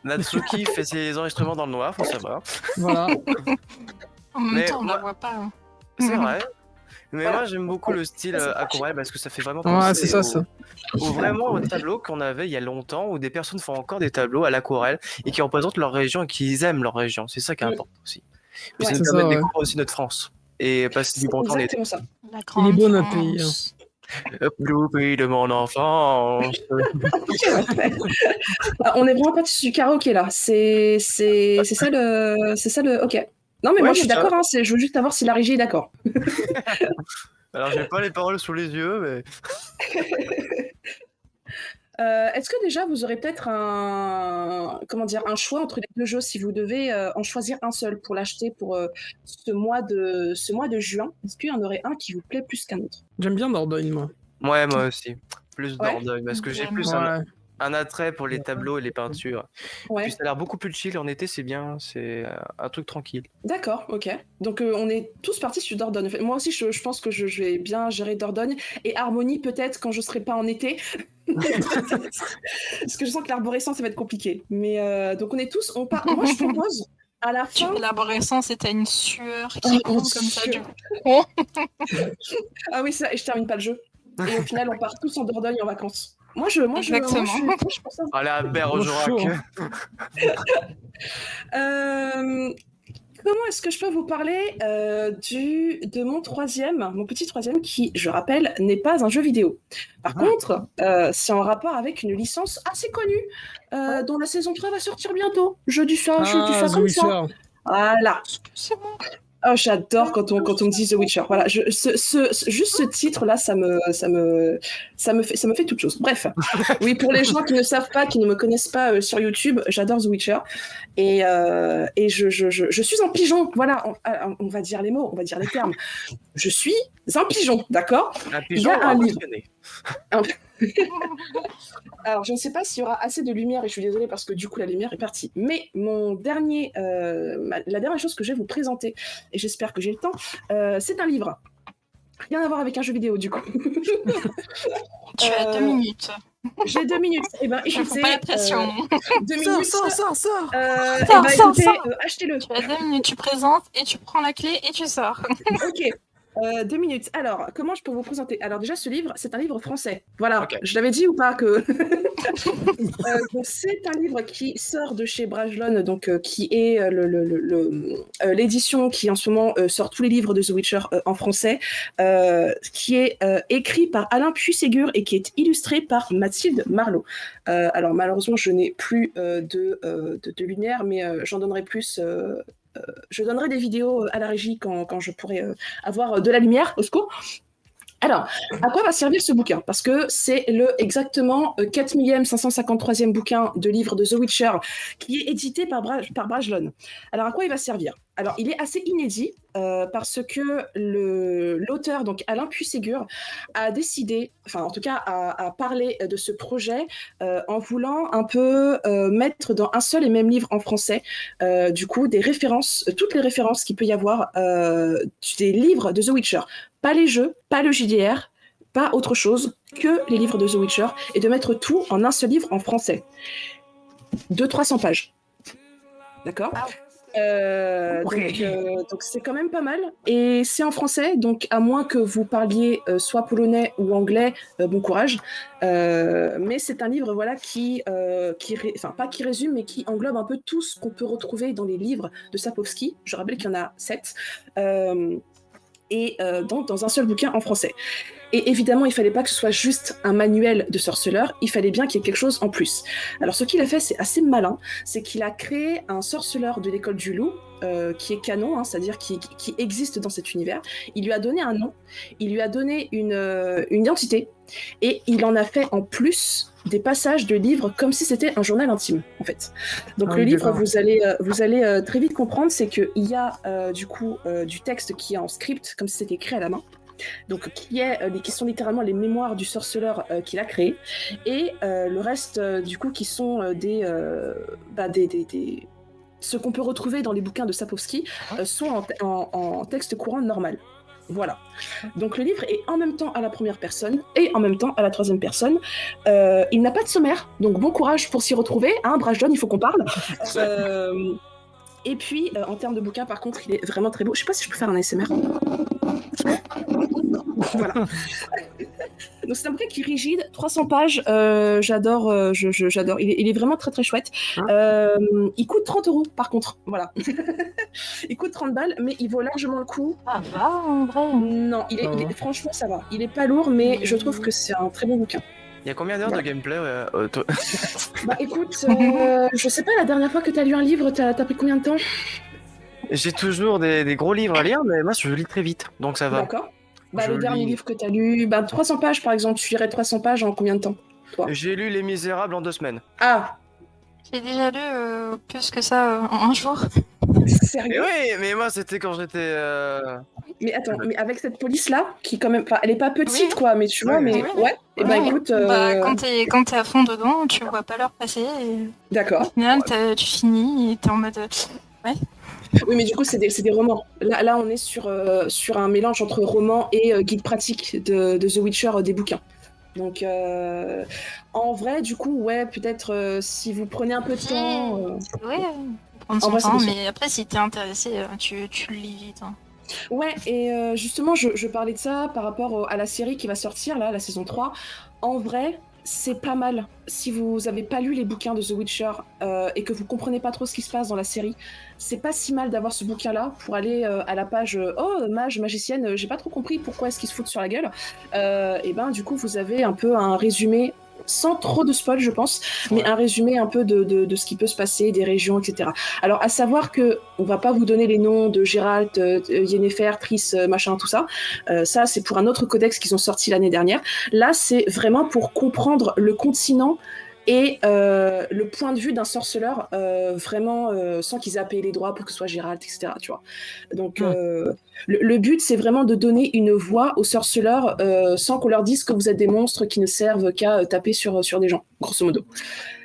Speaker 2: Natsuki fait ses enregistrements dans le noir, faut savoir.
Speaker 5: Voilà.
Speaker 3: En même
Speaker 2: Mais
Speaker 3: temps, on
Speaker 2: moi-
Speaker 3: la voit pas. Hein.
Speaker 2: C'est vrai. Mais
Speaker 4: Voilà.
Speaker 2: moi j'aime beaucoup le style aquarelle parce que ça fait vraiment
Speaker 5: Ouais,
Speaker 2: penser
Speaker 5: c'est ça.
Speaker 2: vraiment au tableau qu'on avait il y a longtemps où des personnes font encore des tableaux à l'aquarelle et qui représentent leur région et qui aiment leur région. C'est ça qui est important aussi. Puis
Speaker 4: Ouais,
Speaker 2: ça nous
Speaker 5: c'est
Speaker 2: permet
Speaker 5: ça,
Speaker 2: de
Speaker 5: ouais.
Speaker 2: découvrir aussi notre France et passer du bon temps l'été.
Speaker 4: Exactement ça.
Speaker 3: La
Speaker 5: Il est
Speaker 3: grande
Speaker 5: beau notre pays.
Speaker 3: France.
Speaker 2: Le pays de mon enfance.
Speaker 4: On est vraiment pas sur du karaoké là. C'est ça le. Ok. Non mais
Speaker 2: Ouais,
Speaker 4: moi je suis
Speaker 2: c'est ça.
Speaker 4: d'accord. Hein, je veux juste savoir si la régie est d'accord.
Speaker 2: Alors j'ai pas les paroles sous les yeux, mais
Speaker 4: Est-ce que déjà vous aurez peut-être un choix entre les deux jeux si vous devez en choisir un seul pour l'acheter pour ce mois de juin? Est-ce qu'il y en aurait un qui vous plaît plus qu'un autre?
Speaker 5: J'aime bien Dordogne, moi.
Speaker 2: ouais, moi aussi. Plus
Speaker 4: Ouais.
Speaker 2: Dordogne parce que j'ai
Speaker 3: J'aime.
Speaker 2: plus
Speaker 5: Ouais.
Speaker 2: un attrait pour les tableaux et les peintures.
Speaker 4: Ouais.
Speaker 2: Puis ça a l'air beaucoup plus chill en été, c'est bien, c'est un truc tranquille.
Speaker 4: D'accord, ok. Donc on est tous partis sur Dordogne. En fait, moi aussi, je pense que je vais bien gérer Dordogne et Harmonie peut-être quand je serai pas en été. Parce que je sens que l'arborescence ça va être compliqué. Mais donc on est tous, on part. Moi je propose à la fin.
Speaker 3: L'arborescence, c'était une sueur qui
Speaker 4: Oh,
Speaker 3: coule
Speaker 4: une
Speaker 3: comme ça.
Speaker 4: sueur. Ah oui, ça, et je termine pas le jeu. Et au final, on part tous en Dordogne en vacances. Moi je pense ça.
Speaker 2: Allez à Bergerac.
Speaker 5: chaud,
Speaker 4: Comment est-ce que je peux vous parler de mon petit troisième qui, je rappelle, n'est pas un jeu vidéo. Par contre, c'est en rapport avec une licence assez connue dont la saison 3 va sortir bientôt. Jeu du chat
Speaker 5: The
Speaker 4: comme ça.
Speaker 5: Witcher.
Speaker 4: Voilà.
Speaker 3: C'est bon.
Speaker 4: Oh, j'adore quand on me dit The Witcher. Voilà, juste ce titre-là, ça me fait toute chose. Bref, oui, pour les gens qui ne savent pas, qui ne me connaissent pas sur YouTube, j'adore The Witcher et je suis un pigeon. Voilà, on va dire les mots, on va dire les termes. Je suis un pigeon, d'accord?
Speaker 2: Un
Speaker 4: Il y
Speaker 2: pigeon
Speaker 4: a un livre.
Speaker 2: impressionné.
Speaker 4: Alors, je ne sais pas s'il y aura assez de lumière et je suis désolée parce que du coup la lumière est partie. Mais la dernière chose que je vais vous présenter, et j'espère que j'ai le temps, c'est un livre. Rien à voir avec un jeu vidéo, du coup.
Speaker 3: Tu as 2 minutes.
Speaker 4: J'ai 2 minutes. Eh ben,
Speaker 3: Je
Speaker 4: écoutez,
Speaker 3: pas la pression.
Speaker 4: 2 minutes.
Speaker 5: Sors.
Speaker 3: Sors,
Speaker 4: écoutez,
Speaker 3: sors.
Speaker 4: achetez-le.
Speaker 3: Tu as 2 minutes, tu présentes et tu prends la clé et tu sors.
Speaker 4: Ok. 2 minutes. Alors, comment je peux vous présenter? Alors déjà, ce livre, c'est un livre français. Voilà,
Speaker 2: Ok.
Speaker 4: je l'avais dit ou pas que... donc, c'est un livre qui sort de chez Brajlon, donc qui est l'édition qui en ce moment sort tous les livres de The Witcher en français, qui est écrit par Alain Puy-Ségur et qui est illustré par Mathilde Marlot. Alors malheureusement, je n'ai plus de lumière, mais j'en donnerai plus... je donnerai des vidéos à la régie quand je pourrai avoir de la lumière, au secours. Alors, à quoi va servir ce bouquin? Parce que c'est le exactement 4553e bouquin de livre de The Witcher qui est édité par Brajlon. Alors, à quoi il va servir? Alors, il est assez inédit parce que l'auteur, donc Alain Puy-Ségur, a décidé, enfin en tout cas a parlé de ce projet en voulant un peu mettre dans un seul et même livre en français, du coup, des références, toutes les références qu'il peut y avoir des livres de The Witcher. Pas les jeux, pas le JDR, pas autre chose que les livres de The Witcher, et de mettre tout en un seul livre en français. 200-300 pages. D'accord? Donc c'est quand même pas mal. Et c'est en français, donc à moins que vous parliez soit polonais ou anglais, bon courage. Mais c'est un livre voilà, pas qui résume, mais qui englobe un peu tout ce qu'on peut retrouver dans les livres de Sapkowski. Je rappelle qu'il y en a 7. Donc dans un seul bouquin en français. Et évidemment, il fallait pas que ce soit juste un manuel de sorceleur, il fallait bien qu'il y ait quelque chose en plus. Alors ce qu'il a fait, c'est assez malin, c'est qu'il a créé un sorceleur de l'école du loup, qui est canon, hein, c'est-à-dire qui existe dans cet univers. Il lui a donné un nom, il lui a donné une identité, et il en a fait en plus des passages de livres comme si c'était un journal intime, en fait. Donc le livre, vous allez très vite comprendre, c'est qu'il y a du coup du texte qui est en script, comme si c'était écrit à la main. Donc, qui sont littéralement les mémoires du sorceleur qu'il a créé, et le reste, du coup, qui sont ce qu'on peut retrouver dans les bouquins de Sapkowski, sont en texte courant normal. Voilà. Donc le livre est en même temps à la première personne et en même temps à la troisième personne. Il n'a pas de sommaire, donc bon courage pour s'y retrouver. Hein, Brajlon, il faut qu'on parle. Et puis, en termes de bouquin, par contre, il est vraiment très beau. Je sais pas si je peux faire un ASMR. Voilà. Donc c'est un bouquin qui est rigide, 300 pages, j'adore, j'adore. Il est vraiment très très chouette. Il coûte 30 € par contre, voilà. Il coûte 30 balles, mais il vaut largement le coup.
Speaker 3: Ça va en vrai.
Speaker 4: Non, franchement ça va. Il est pas lourd, mais je trouve que c'est un très bon bouquin.
Speaker 2: Il y a combien d'heures de gameplay
Speaker 4: Bah écoute, je sais pas, la dernière fois que t'as lu un livre, t'as pris combien de temps?
Speaker 2: J'ai toujours des gros livres à lire, mais moi je lis très vite, donc ça va.
Speaker 4: D'accord. Le dernier livre que t'as lu, 300 pages par exemple, tu lirais 300 pages en combien de temps, toi?
Speaker 2: J'ai lu Les Misérables en 2 semaines.
Speaker 4: Ah!
Speaker 3: J'ai déjà lu plus que ça en un jour.
Speaker 4: Sérieux?
Speaker 2: Oui, mais moi c'était quand j'étais...
Speaker 4: Mais attends, mais avec cette police-là, qui quand même... Enfin, elle est pas petite, quoi, mais tu vois, mais...
Speaker 3: Oui.
Speaker 4: Ouais, et écoute...
Speaker 3: Quand t'es à fond dedans, tu vois pas l'heure passer. Et...
Speaker 4: D'accord.
Speaker 3: Au final, tu finis et t'es en mode... Ouais.
Speaker 4: Oui, mais du coup, c'est des romans. Là, on est sur un mélange entre roman et guide pratique de The Witcher des bouquins. Donc, en vrai, du coup, ouais, peut-être si vous prenez un peu de temps...
Speaker 3: Ouais, prendre son
Speaker 4: vrai,
Speaker 3: temps,
Speaker 4: c'est
Speaker 3: mais après, si t'es intéressé, tu le lis vite. Hein.
Speaker 4: Ouais, et justement, je parlais de ça par rapport à la série qui va sortir, là, la saison 3. En vrai, c'est pas mal. Si vous avez pas lu les bouquins de The Witcher et que vous comprenez pas trop ce qui se passe dans la série, c'est pas si mal d'avoir ce bouquin-là pour aller à la page mage, magicienne, j'ai pas trop compris pourquoi est-ce qu'ils se foutent sur la gueule. Et du coup, vous avez un peu un résumé, sans trop de spoil, je pense, mais un résumé un peu de ce qui peut se passer, des régions, etc. Alors, à savoir que on va pas vous donner les noms de Geralt, Yennefer, Triss, machin, tout ça. Ça, c'est pour un autre codex qu'ils ont sorti l'année dernière. Là, c'est vraiment pour comprendre le continent et le point de vue d'un sorceleur, vraiment sans qu'ils aient à payer les droits pour que ce soit Geralt, etc. Tu vois. Donc, le but, c'est vraiment de donner une voix aux sorceleurs sans qu'on leur dise que vous êtes des monstres qui ne servent qu'à taper sur des gens, grosso modo.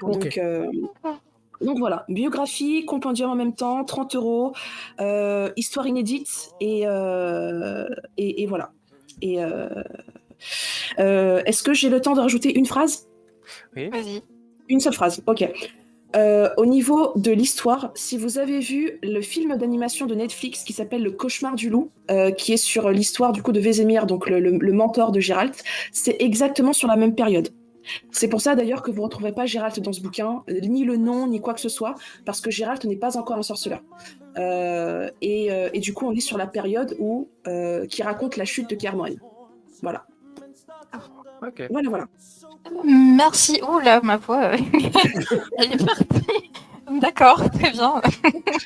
Speaker 5: Okay.
Speaker 4: Donc voilà, biographie, compendium en même temps, 30 €, histoire inédite, et voilà. Et est-ce que j'ai le temps de rajouter une phrase?
Speaker 3: Vas-y.
Speaker 4: Une seule phrase, ok. Au niveau de l'histoire, si vous avez vu le film d'animation de Netflix qui s'appelle Le Cauchemar du loup, qui est sur l'histoire du coup de Vézémir, donc le mentor de Géralt, c'est exactement sur la même période. C'est pour ça d'ailleurs que vous ne retrouverez pas Géralt dans ce bouquin, ni le nom, ni quoi que ce soit, parce que Géralt n'est pas encore un sorceleur. Et du coup, on est sur la période qui raconte la chute de Kaer Morhen. Voilà.
Speaker 2: Ok.
Speaker 4: Voilà.
Speaker 3: Merci. Oula, ma voix. Elle est partie. D'accord, très bien.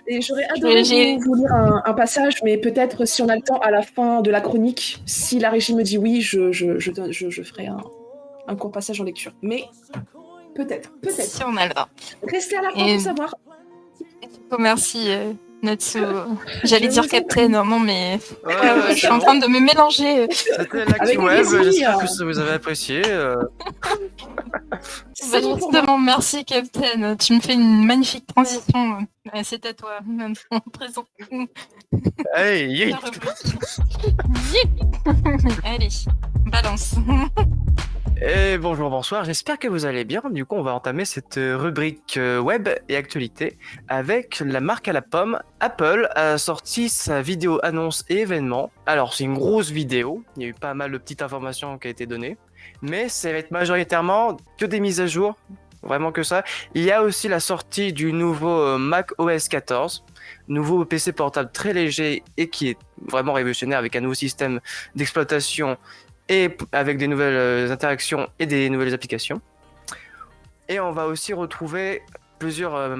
Speaker 4: Et j'aurais adoré vous lire un passage, mais peut-être si on a le temps à la fin de la chronique, si la régie me dit oui, je ferai un court passage en lecture. Mais peut-être.
Speaker 3: Si on a le temps.
Speaker 4: Restez à la fin pour savoir.
Speaker 3: Oh, merci, Natsu. J'allais dire Captain, non, mais
Speaker 2: Ouais,
Speaker 3: je suis en train de me mélanger.
Speaker 2: C'était l'actu
Speaker 4: Avec
Speaker 2: web,
Speaker 4: plaisir.
Speaker 2: j'espère que ça vous avez apprécié.
Speaker 3: Bah, justement, merci, Captain. Tu me fais une magnifique transition. C'est à toi, maintenant, présent.
Speaker 2: Hey, yeah.
Speaker 3: La rubrique. Allez, balance.
Speaker 2: Et bonjour, bonsoir, j'espère que vous allez bien. Du coup, on va entamer cette rubrique web et actualité avec la marque à la pomme. Apple a sorti sa vidéo annonce et événement. Alors, c'est une grosse vidéo, il y a eu pas mal de petites informations qui ont été données, mais ça va être majoritairement que des mises à jour, vraiment que ça. Il y a aussi la sortie du nouveau Mac OS 14, nouveau PC portable très léger et qui est vraiment révolutionnaire avec un nouveau système d'exploitation et avec des nouvelles interactions et des nouvelles applications. Et on va aussi retrouver plusieurs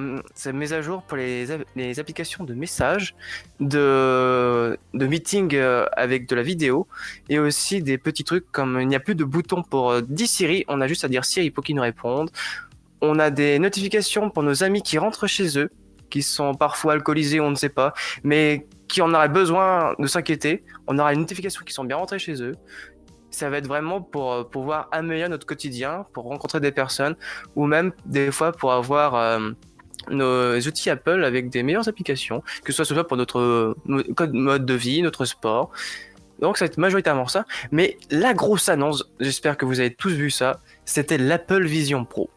Speaker 2: mises à jour pour les applications de messages, de meeting avec de la vidéo, et aussi des petits trucs comme il n'y a plus de bouton pour dire Siri, on a juste à dire Siri pour qu'il nous réponde. On a des notifications pour nos amis qui rentrent chez eux, qui sont parfois alcoolisés, on ne sait pas, mais qui en auraient besoin de s'inquiéter. On aura une notification qui sont bien rentrés chez eux. Ça va être vraiment pour pouvoir améliorer notre quotidien, pour rencontrer des personnes, ou même des fois pour avoir nos outils Apple avec des meilleures applications, que ce soit pour notre mode de vie, notre sport. Donc ça va être majoritairement ça. Mais la grosse annonce, j'espère que vous avez tous vu ça, c'était l'Apple Vision Pro.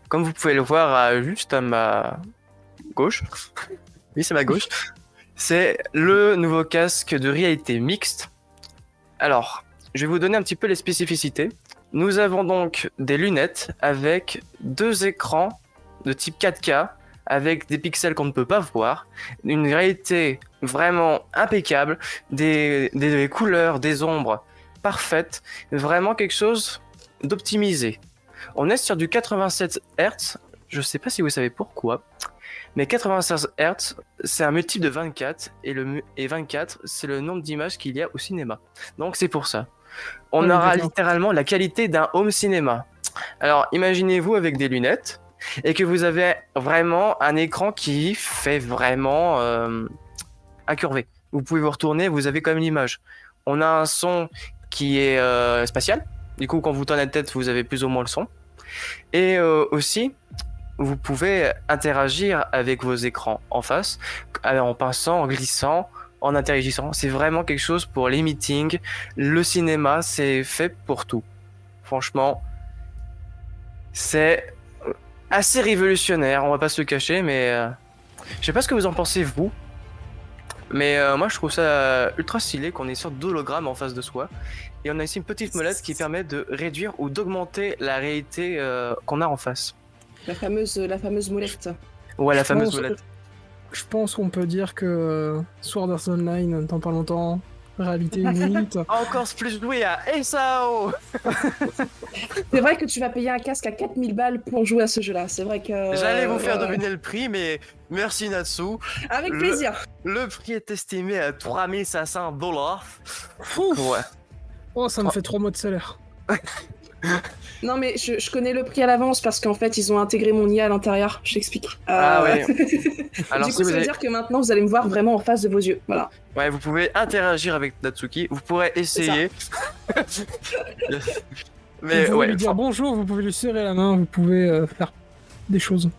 Speaker 2: Comme vous pouvez le voir juste à ma gauche, oui c'est ma gauche, c'est le nouveau casque de réalité mixte. Alors, je vais vous donner un petit peu les spécificités. Nous avons donc des lunettes avec 2 écrans de type 4K avec des pixels qu'on ne peut pas voir, une réalité vraiment impeccable, des couleurs, des ombres parfaites, vraiment quelque chose d'optimisé. On est sur du 87 Hz, je ne sais pas si vous savez pourquoi, mais 96 Hz, c'est un multiple de 24, et 24, c'est le nombre d'images qu'il y a au cinéma. Donc c'est pour ça. On aura littéralement la qualité d'un home cinéma. Alors imaginez-vous avec des lunettes, et que vous avez vraiment un écran qui fait vraiment incurvé. Vous pouvez vous retourner, vous avez quand même l'image. On a un son qui est spatial, du coup quand vous tournez la tête, vous avez plus ou moins le son. Et aussi, vous pouvez interagir avec vos écrans en face, en pinçant, en glissant, en interagissant. C'est vraiment quelque chose pour les meetings, le cinéma, c'est fait pour tout. Franchement, c'est assez révolutionnaire, on va pas se le cacher, mais je sais pas ce que vous en pensez vous, mais moi je trouve ça ultra stylé qu'on ait une sorte d'hologramme en face de soi, et on a ici une petite molette qui permet de réduire ou d'augmenter la réalité qu'on a en face.
Speaker 4: La fameuse molette.
Speaker 2: Ouais, la fameuse molette.
Speaker 5: Je pense qu'on peut dire que Sword Art Online, dans pas longtemps, réalité inédite.
Speaker 2: Encore plus joué à SAO.
Speaker 4: C'est vrai que tu vas payer un casque à 4000 balles pour jouer à ce jeu-là. C'est vrai que.
Speaker 2: J'allais vous faire deviner le prix, mais merci Natsu.
Speaker 4: Avec plaisir.
Speaker 2: Le prix est estimé à $3500. Ouais.
Speaker 5: Oh, ça me fait 3 mois de salaire.
Speaker 4: Non mais je connais le prix à l'avance parce qu'en fait ils ont intégré mon IA à l'intérieur, je t'explique.
Speaker 2: Ah oui. Alors,
Speaker 4: du coup ça veut dire que maintenant vous allez me voir vraiment en face de vos yeux, voilà.
Speaker 2: Ouais, vous pouvez interagir avec Natsuki, vous pourrez essayer.
Speaker 5: Vous
Speaker 2: Mais
Speaker 5: pouvez
Speaker 2: ouais.
Speaker 5: lui dire bonjour, vous pouvez lui serrer la main, vous pouvez faire des choses.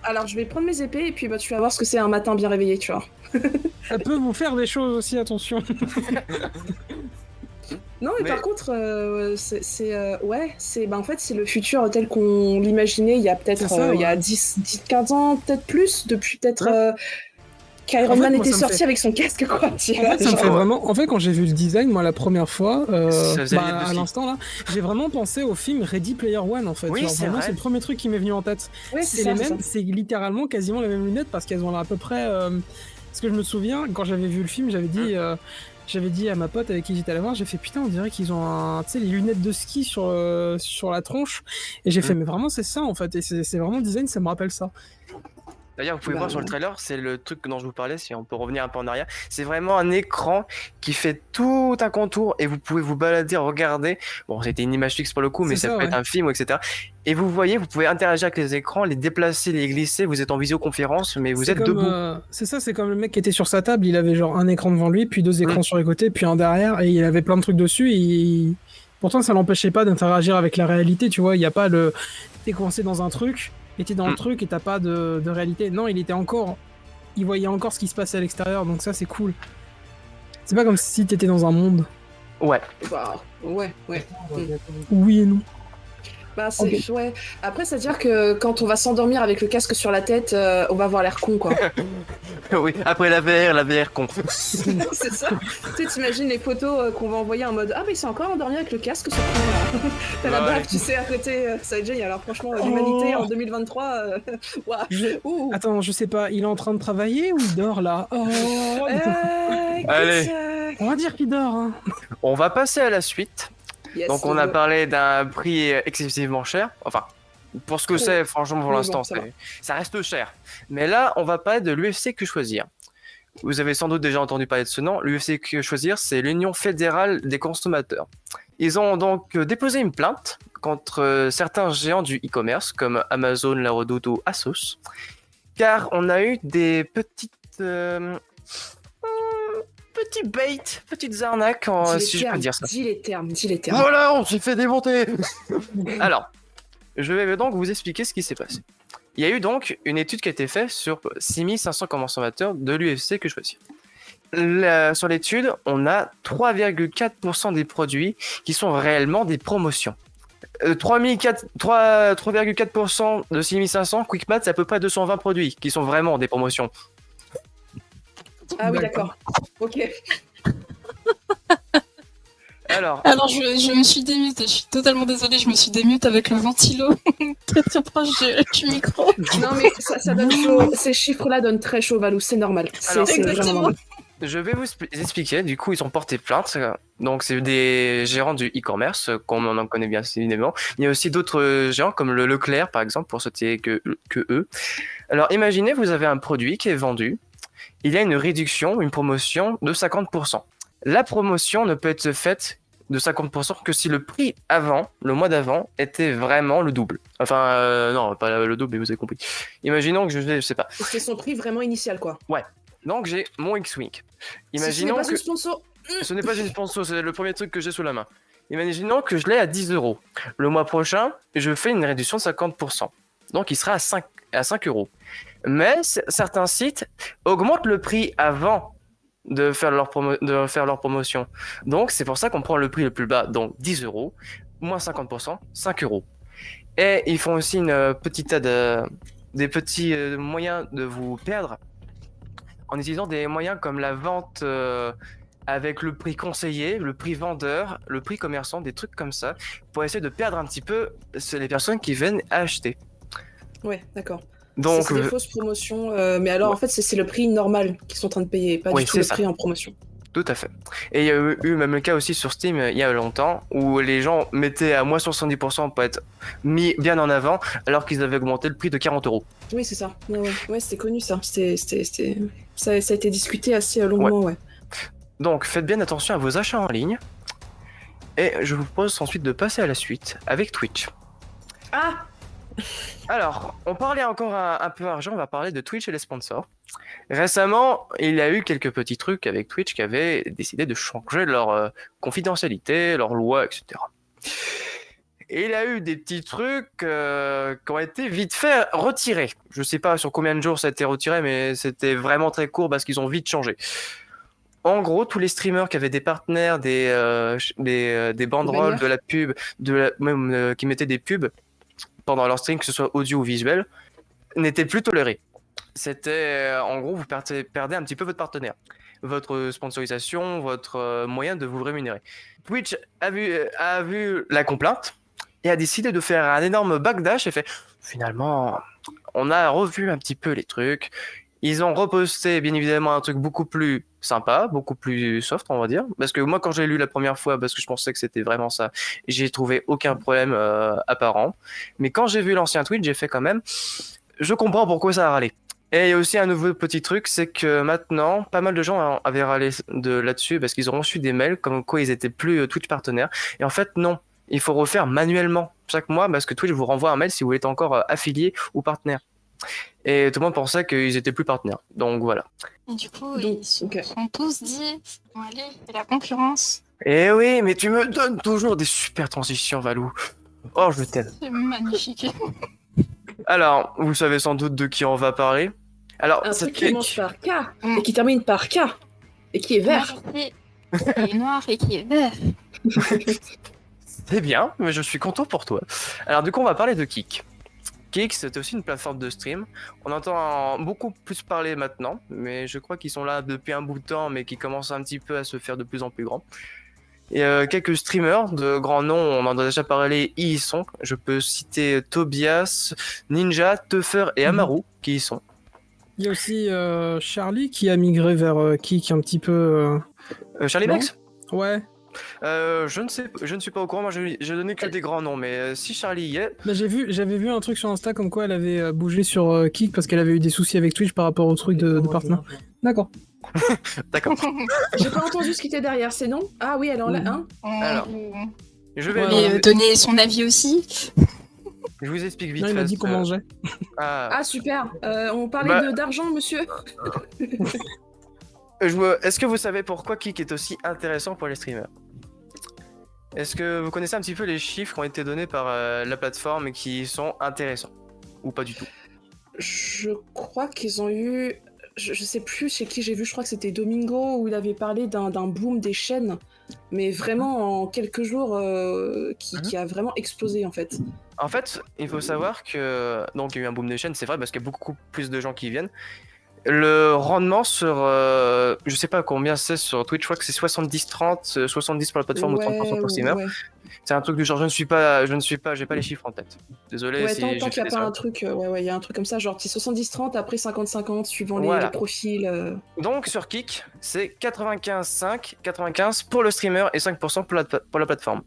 Speaker 4: Alors, je vais prendre mes épées et puis bah, tu vas voir ce que c'est un matin bien réveillé, tu vois.
Speaker 5: Ça peut vous faire des choses aussi, attention.
Speaker 4: Non, mais par contre, en fait, c'est le futur tel qu'on l'imaginait il y a peut-être il y a 10-15 ans, peut-être plus, depuis peut-être qu'Iron Man était sorti avec son casque, quoi. Tu vois,
Speaker 5: ça me fait vraiment... En fait, quand j'ai vu le design, moi, la première fois, à l'instant, là, j'ai vraiment pensé au film Ready Player One, en fait.
Speaker 2: Oui, c'est vrai.
Speaker 5: C'est le premier truc qui m'est venu en tête.
Speaker 4: Ouais,
Speaker 5: c'est littéralement quasiment les mêmes lunettes, parce qu'elles ont à peu près... Parce que je me souviens, quand j'avais vu le film, j'avais dit à ma pote avec qui j'étais allé voir, j'ai fait putain, on dirait qu'ils ont les lunettes de ski sur la tronche. Et j'ai fait, mais vraiment, c'est ça, en fait. Et c'est vraiment le design, ça me rappelle ça.
Speaker 2: D'ailleurs, vous pouvez voir sur le trailer, c'est le truc dont je vous parlais, si on peut revenir un peu en arrière. C'est vraiment un écran qui fait tout un contour et vous pouvez vous balader, regarder. Bon, c'était une image fixe pour le coup, mais ça peut être un film, etc. Et vous voyez, vous pouvez interagir avec les écrans, les déplacer, les glisser. Vous êtes en visioconférence, mais vous êtes debout.
Speaker 5: C'est ça, c'est comme le mec qui était sur sa table, il avait genre un écran devant lui, puis 2 écrans sur les côtés, puis un derrière, et il avait plein de trucs dessus. Et pourtant, ça l'empêchait pas d'interagir avec la réalité, tu vois. Il n'y a pas le. T'es coincé dans un truc. Et t'es dans le truc et t'as pas de réalité. Non, il voyait encore ce qui se passait à l'extérieur, donc ça c'est cool. C'est pas comme si t'étais dans un monde.
Speaker 2: Ouais.
Speaker 4: Bah, ouais.
Speaker 5: Oui et non.
Speaker 4: Bah, ouais. Après, c'est-à-dire que quand on va s'endormir avec le casque sur la tête, on va avoir l'air con, quoi.
Speaker 2: Oui, après la VR con.
Speaker 4: C'est ça. Tu sais, t'imagines les photos qu'on va envoyer en mode « Ah, mais il s'est encore endormi avec le casque, ce con-là. » T'as la barbe, tu sais, à côté, ça va être génial. Alors franchement, l'humanité en 2023,
Speaker 5: Attends, je sais pas, il est en train de travailler ou il dort, là?
Speaker 2: Allez.
Speaker 5: On va dire qu'il dort, hein.
Speaker 2: On va passer à la suite.
Speaker 4: Yes,
Speaker 2: donc on a parlé d'un prix excessivement cher, enfin pour ce que c'est, franchement pour l'instant ça reste cher. Mais là on va parler de l'UFC Que Choisir. Vous avez sans doute déjà entendu parler de ce nom. L'UFC Que Choisir, c'est l'Union fédérale des consommateurs. Ils ont donc déposé une plainte contre certains géants du e-commerce comme Amazon, La Redoute ou Asos, car on a eu des petites petites arnaques, si je peux dire ça.
Speaker 4: Dis les termes.
Speaker 2: Voilà, on s'est fait démonter. Alors, je vais donc vous expliquer ce qui s'est passé. Il y a eu donc une étude qui a été faite sur 6500 consommateurs de l'UFC Que Choisir. Sur l'étude, on a 3,4% des produits qui sont réellement des promotions. 3,4% de 6500, QuickMart, c'est à peu près 220 produits qui sont vraiment des promotions.
Speaker 4: Ah oui, d'accord. Ok.
Speaker 3: Alors je me suis démute, je suis totalement désolée, je me suis démute avec le ventilo très proche du micro.
Speaker 4: Non mais ça donne chaud, ces chiffres-là donnent très chaud, Valou, c'est normal.
Speaker 2: Alors,
Speaker 4: c'est vraiment normal.
Speaker 2: Je vais vous expliquer, du coup ils ont porté plainte, donc c'est des gérants du e-commerce, comme on en connaît bien évidemment. Il y a aussi d'autres géants comme le Leclerc par exemple, pour citer que eux. Alors imaginez, vous avez un produit qui est vendu, il y a une réduction, une promotion de 50%. La promotion ne peut être faite de 50% que si le prix avant, le mois d'avant, était vraiment le double. Enfin, non, pas le double, mais vous avez compris. Imaginons que je sais pas.
Speaker 4: C'est son prix vraiment initial, quoi.
Speaker 2: Ouais. Donc j'ai mon X-Wing. Imaginons
Speaker 4: ce n'est pas une sponsor.
Speaker 2: Ce n'est pas une sponsor, c'est le premier truc que j'ai sous la main. Imaginons que je l'ai à 10 €. Le mois prochain, je fais une réduction de 50%. Donc il sera à 5 €. Mais certains sites augmentent le prix avant de faire leur promotion. Donc c'est pour ça qu'on prend le prix le plus bas, donc 10 €, moins 50%, 5 €. Et ils font aussi une petite aide, des petits moyens de vous perdre en utilisant des moyens comme la vente avec le prix conseillé, le prix vendeur, le prix commerçant, des trucs comme ça, pour essayer de perdre un petit peu les personnes qui viennent acheter.
Speaker 4: Ouais, d'accord.
Speaker 2: Donc,
Speaker 4: c'est des fausses promotions, mais alors en fait c'est le prix normal qu'ils sont en train de payer, pas du tout le prix en promotion.
Speaker 2: Tout à fait. Et il y a eu même le cas aussi sur Steam il y a longtemps où les gens mettaient à moins 70% pour être mis bien en avant alors qu'ils avaient augmenté le prix de 40 €.
Speaker 4: Oui, c'est ça. Ouais, c'était connu ça. Ça a été discuté assez longuement, ouais.
Speaker 2: Donc faites bien attention à vos achats en ligne. Et je vous propose ensuite de passer à la suite avec Twitch.
Speaker 4: Ah!
Speaker 2: Alors, on parlait encore un peu argent, on va parler de Twitch et les sponsors. Récemment, il y a eu quelques petits trucs avec Twitch qui avaient décidé de changer leur confidentialité, leur loi, etc. Et il a eu des petits trucs qui ont été vite fait retirés. Je sais pas sur combien de jours ça a été retiré, mais c'était vraiment très court parce qu'ils ont vite changé. En gros, tous les streamers qui avaient des partenaires, des banderoles, de la pub, même qui mettaient des pubs pendant leur stream, que ce soit audio ou visuel, n'étaient plus tolérés. C'était, en gros, vous perdez un petit peu votre partenaire, votre sponsorisation, votre moyen de vous rémunérer. Twitch a vu la complainte et a décidé de faire un énorme backdash et fait, finalement, on a revu un petit peu les trucs. Ils ont reposté, bien évidemment, un truc beaucoup plus sympa, beaucoup plus soft, on va dire. Parce que moi, quand j'ai lu la première fois, parce que je pensais que c'était vraiment ça, j'ai trouvé aucun problème apparent. Mais quand j'ai vu l'ancien tweet, j'ai fait quand même, je comprends pourquoi ça a râlé. Et il y a aussi un nouveau petit truc, c'est que maintenant, pas mal de gens avaient râlé là-dessus parce qu'ils ont reçu des mails comme quoi ils étaient plus Twitch partenaires. Et en fait, non. Il faut refaire manuellement chaque mois parce que Twitch vous renvoie un mail si vous êtes encore affilié ou partenaire. Et tout le monde pensait qu'ils étaient plus partenaires. Donc voilà.
Speaker 3: Et du coup, ils se sont tous dit, bon allez, c'est la concurrence.
Speaker 2: Eh oui, mais tu me donnes toujours des super transitions, Valou. Oh, je t'aime.
Speaker 3: C'est magnifique.
Speaker 2: Alors, vous savez sans doute de qui on va parler. Alors,
Speaker 4: un truc qui commence par K et qui termine par K et qui est vert.
Speaker 3: Qui est noir et qui est vert.
Speaker 2: C'est bien, mais je suis content pour toi. Alors du coup, on va parler de Kick. Kick, c'est aussi une plateforme de stream. On entend beaucoup plus parler maintenant, mais je crois qu'ils sont là depuis un bout de temps, mais qui commencent un petit peu à se faire de plus en plus grands. Et quelques streamers de grands noms, on en a déjà parlé, y sont. Je peux citer Tobias, Ninja, Tuffer et Amaru qui y sont.
Speaker 5: Il y a aussi Charlie qui a migré vers Kick un petit peu.
Speaker 2: Charlie Bex ?
Speaker 5: Ouais.
Speaker 2: Je ne suis pas au courant. Moi, j'ai donné que des grands noms, mais si Charlie y est.
Speaker 5: Bah, j'avais vu un truc sur Insta comme quoi elle avait bougé sur Kick parce qu'elle avait eu des soucis avec Twitch par rapport au truc de partenaire. D'accord.
Speaker 2: D'accord.
Speaker 4: J'ai pas entendu ce qui était derrière, c'est non ? Ah oui, elle en a un.
Speaker 2: Alors, je vais
Speaker 3: mais donner son avis aussi.
Speaker 2: Je vous explique vite.
Speaker 5: Non, il m'a dit qu'on mangeait.
Speaker 4: Ah super. On parlait d'argent, monsieur.
Speaker 2: Est-ce que vous savez pourquoi Kick est aussi intéressant pour les streamers ? Est-ce que vous connaissez un petit peu les chiffres qui ont été donnés par la plateforme et qui sont intéressants ? Ou pas du tout ?
Speaker 4: Je crois qu'ils ont eu... Je sais plus chez qui j'ai vu, je crois que c'était Domingo, où il avait parlé d'un boom des chaînes, mais vraiment en quelques jours, qui a vraiment explosé en fait.
Speaker 2: En fait, il faut savoir que... Donc il y a eu un boom des chaînes, c'est vrai, parce qu'il y a beaucoup plus de gens qui viennent. Le rendement sur... je sais pas combien c'est sur Twitch, je crois que c'est 70-30, 70 pour la plateforme ou 30% pour le streamer. Ouais. C'est un truc du genre, j'ai pas les chiffres en tête. Désolé si
Speaker 4: tant qu'il n'y a pas un truc, il y a un truc comme ça, genre 70-30, après 50-50, suivant les profils.
Speaker 2: Donc sur Kick, c'est 95 pour le streamer et 5% pour la plateforme.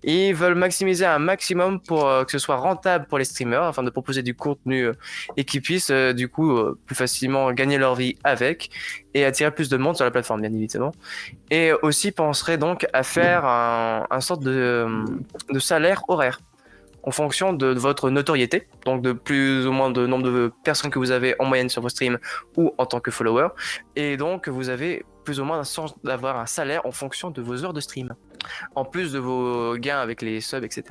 Speaker 2: Ils veulent maximiser un maximum pour que ce soit rentable pour les streamers afin de proposer du contenu et qu'ils puissent du coup plus facilement gagner leur vie avec et attirer plus de monde sur la plateforme bien évidemment. Et aussi penserait donc à faire un sorte de salaire horaire en fonction de votre notoriété, donc de plus ou moins de nombre de personnes que vous avez en moyenne sur vos streams ou en tant que follower, et donc vous avez plus ou moins une chance d'avoir un salaire en fonction de vos heures de stream, en plus de vos gains avec les subs, etc.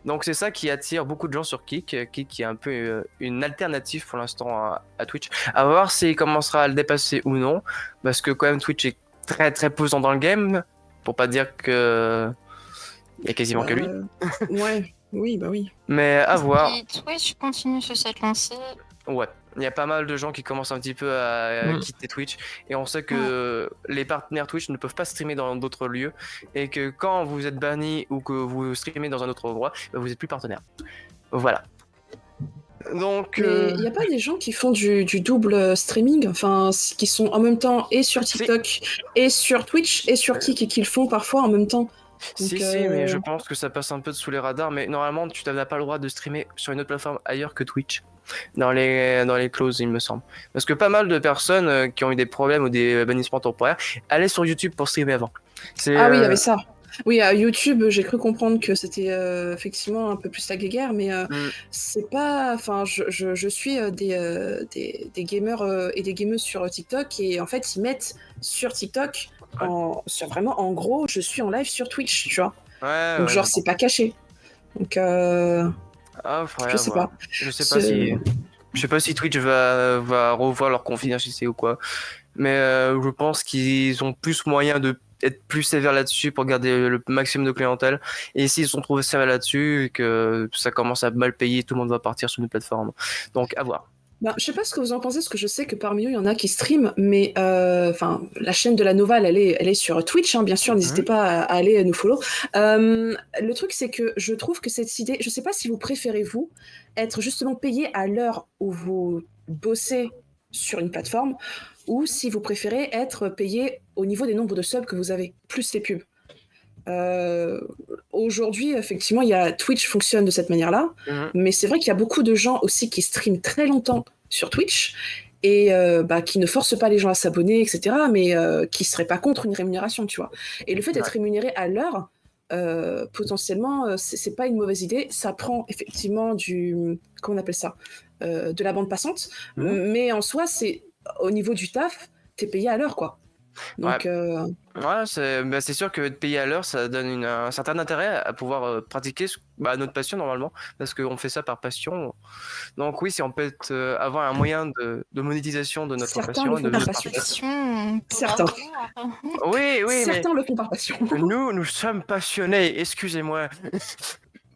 Speaker 2: Donc c'est ça qui attire beaucoup de gens sur Kick. Kick qui est un peu une alternative pour l'instant à Twitch. À voir s'il commencera à le dépasser ou non, parce que quand même Twitch est très très pesant dans le game, pour pas dire que... Il y a quasiment que lui.
Speaker 4: Oui.
Speaker 2: Mais à voir.
Speaker 3: Et Twitch continue sur cette lancée.
Speaker 2: Ouais, il y a pas mal de gens qui commencent un petit peu à quitter Twitch. Et on sait que les partenaires Twitch ne peuvent pas streamer dans d'autres lieux. Et que quand vous êtes banni ou que vous streamez dans un autre endroit, vous n'êtes plus partenaire. Voilà. Donc,
Speaker 4: il n'y a pas des gens qui font du double streaming, enfin, qui sont en même temps et sur TikTok, et sur Twitch, et sur Kick, et qui le font parfois en même temps.
Speaker 2: Donc, si, mais je pense que ça passe un peu sous les radars. Mais normalement, tu n'as pas le droit de streamer sur une autre plateforme ailleurs que Twitch. Dans les clauses, il me semble. Parce que pas mal de personnes qui ont eu des problèmes ou des bannissements temporaires allaient sur YouTube pour streamer avant.
Speaker 4: Ah oui, il y avait ça. Oui, à YouTube, j'ai cru comprendre que c'était effectivement un peu plus la guéguerre, mais c'est pas... Enfin, je suis des gamers et des gameuses sur TikTok, et en fait, ils mettent sur TikTok... vraiment, en gros, je suis en live sur Twitch, tu vois.
Speaker 2: Ouais,
Speaker 4: Donc
Speaker 2: ouais,
Speaker 4: genre
Speaker 2: mais
Speaker 4: c'est
Speaker 2: bon.
Speaker 4: pas caché. Donc
Speaker 2: Ah, faudrait
Speaker 4: je sais
Speaker 2: voir.
Speaker 4: pas.
Speaker 2: Je sais pas si. Je sais pas si Twitch va revoir leur confidentialité ou quoi. Mais je pense qu'ils ont plus moyen de être plus sévères là-dessus pour garder le maximum de clientèle. Et s'ils sont trop sévères là-dessus et que ça commence à mal payer, tout le monde va partir sur une plateforme. Donc à voir.
Speaker 4: Ben, je sais pas ce que vous en pensez, parce que je sais que parmi eux, il y en a qui streament, mais enfin, la chaîne de la Noval, elle est sur Twitch, hein, bien sûr, n'hésitez pas à aller nous follow. Le truc, c'est que je trouve que cette idée, je sais pas si vous préférez, vous, être justement payé à l'heure où vous bossez sur une plateforme, ou si vous préférez être payé au niveau des nombres de subs que vous avez, plus les pubs. Aujourd'hui, effectivement, Twitch fonctionne de cette manière-là, mais c'est vrai qu'il y a beaucoup de gens aussi qui streament très longtemps sur Twitch et qui ne forcent pas les gens à s'abonner, etc., mais qui seraient pas contre une rémunération, tu vois. Et le fait d'être rémunéré à l'heure, potentiellement, c'est pas une mauvaise idée. Ça prend effectivement comment on appelle ça, de la bande passante, mais en soi, c'est au niveau du taf, t'es payé à l'heure, quoi. Donc,
Speaker 2: Ouais, c'est sûr que être payé à l'heure, ça donne un certain intérêt à pouvoir pratiquer notre passion normalement, parce qu'on fait ça par passion. Donc oui, si on peut avoir un moyen de monétisation de notre
Speaker 4: certains
Speaker 2: passion
Speaker 4: le
Speaker 2: et
Speaker 4: font
Speaker 2: de
Speaker 4: par
Speaker 2: notre
Speaker 4: passion.
Speaker 3: Certains.
Speaker 2: Oui, mais
Speaker 4: Certains le font par passion.
Speaker 2: nous sommes passionnés, excusez-moi.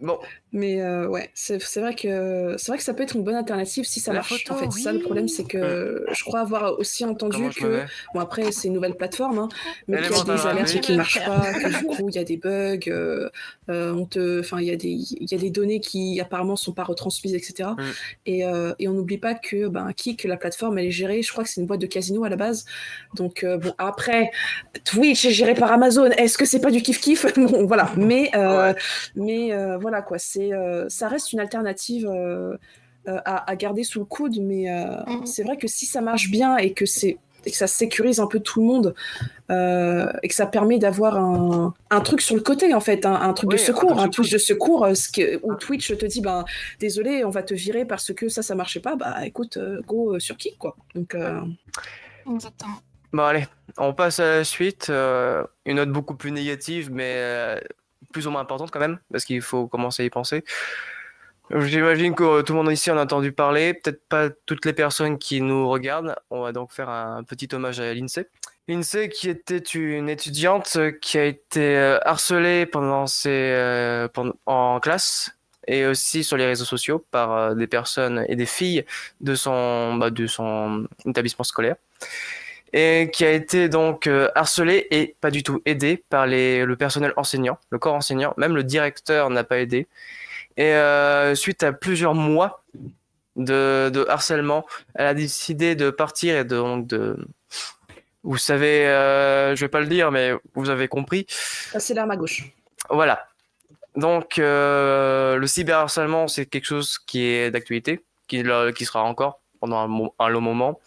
Speaker 2: Bon.
Speaker 4: Mais ouais, c'est vrai que ça peut être une bonne alternative si ça marche.
Speaker 2: Photo,
Speaker 4: en fait, ça le problème, c'est que je crois avoir aussi entendu que bon, après c'est une nouvelle plateforme, hein, mais qu'il y a des alertes qui marchent pas, que du coup il y a des bugs, il y a des données qui apparemment sont pas retransmises, etc. Et on n'oublie pas que Kik, la plateforme, elle est gérée, je crois que c'est une boîte de casino à la base. Donc bon, après Twitch est géré par Amazon, est-ce que c'est pas du kiff kiff? Bon, voilà, mais voilà quoi, ça reste une alternative à garder sous le coude, mais c'est vrai que si ça marche bien et que ça sécurise un peu tout le monde et que ça permet d'avoir un truc sur le côté, en fait, un truc de secours, un Twitch de secours, où Twitch te dit désolé, on va te virer parce que ça marchait pas, écoute, go sur Kik, quoi. Donc
Speaker 3: Exactement.
Speaker 2: Bon allez, on passe à la suite, une note beaucoup plus négative, mais plus ou moins importante quand même, parce qu'il faut commencer à y penser. J'imagine que tout le monde ici en a entendu parler, peut-être pas toutes les personnes qui nous regardent. On va donc faire un petit hommage à l'INSEE. L'INSEE qui était une étudiante qui a été harcelée en classe et aussi sur les réseaux sociaux par des personnes et des filles de son établissement scolaire. Et qui a été donc harcelée et pas du tout aidée par le personnel enseignant, le corps enseignant, même le directeur n'a pas aidé. Et suite à plusieurs mois de harcèlement, elle a décidé de partir et vous savez, je vais pas le dire, mais vous avez compris.
Speaker 4: C'est l'arme à gauche.
Speaker 2: Voilà. Donc le cyberharcèlement, c'est quelque chose qui est d'actualité, qui sera encore pendant un long moment.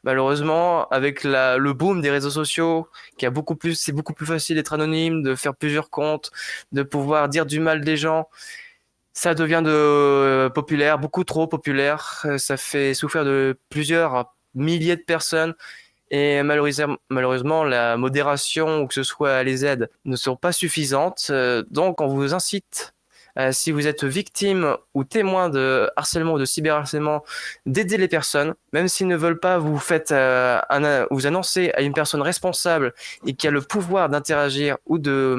Speaker 2: Malheureusement, avec le boom des réseaux sociaux, c'est beaucoup plus facile d'être anonyme, de faire plusieurs comptes, de pouvoir dire du mal des gens. Ça devient populaire, beaucoup trop populaire. Ça fait souffrir de plusieurs milliers de personnes. Et malheureusement, la modération ou que ce soit les aides ne sont pas suffisantes. Donc, on vous incite, si vous êtes victime ou témoin de harcèlement ou de cyberharcèlement, d'aider les personnes. Même s'ils ne veulent pas, vous annoncez à une personne responsable et qui a le pouvoir d'interagir ou de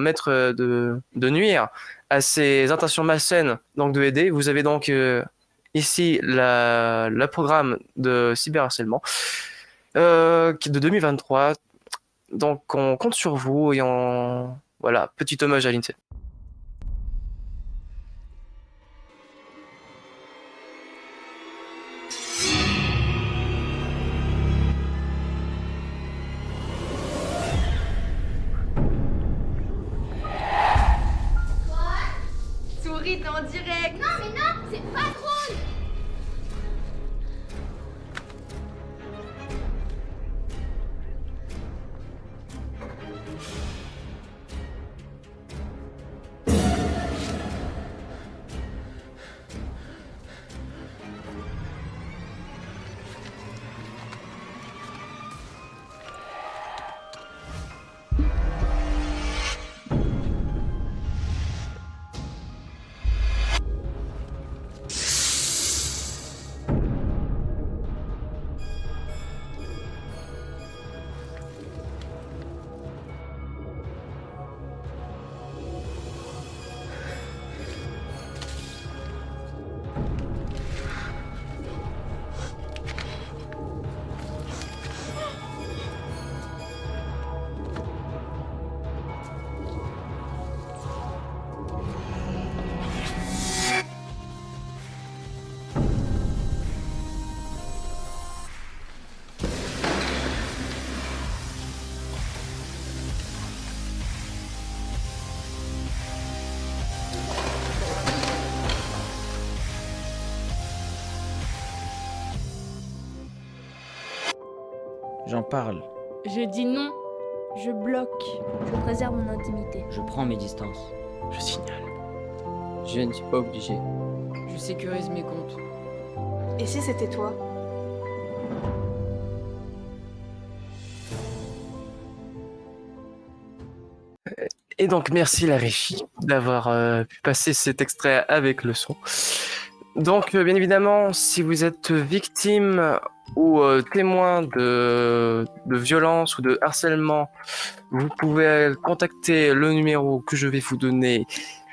Speaker 2: nuire à ces intentions malsaines, donc de aider. Vous avez donc ici le programme de cyberharcèlement qui est de 2023. Donc on compte sur vous et voilà, petit hommage à l'INSEE.
Speaker 6: Souris, t'es en direct. Non, mais non, c'est pas drôle.
Speaker 7: J'en parle.
Speaker 6: Je dis non. Je bloque. Je préserve mon intimité.
Speaker 7: Je prends mes distances.
Speaker 2: Je signale.
Speaker 7: Je ne suis pas obligé.
Speaker 8: Je sécurise mes comptes.
Speaker 9: Et si c'était toi?
Speaker 2: Et donc, merci la régie d'avoir pu passer cet extrait avec le son. Donc, bien évidemment, si vous êtes victime ou témoin de violence ou de harcèlement, vous pouvez contacter le numéro que je vais vous donner.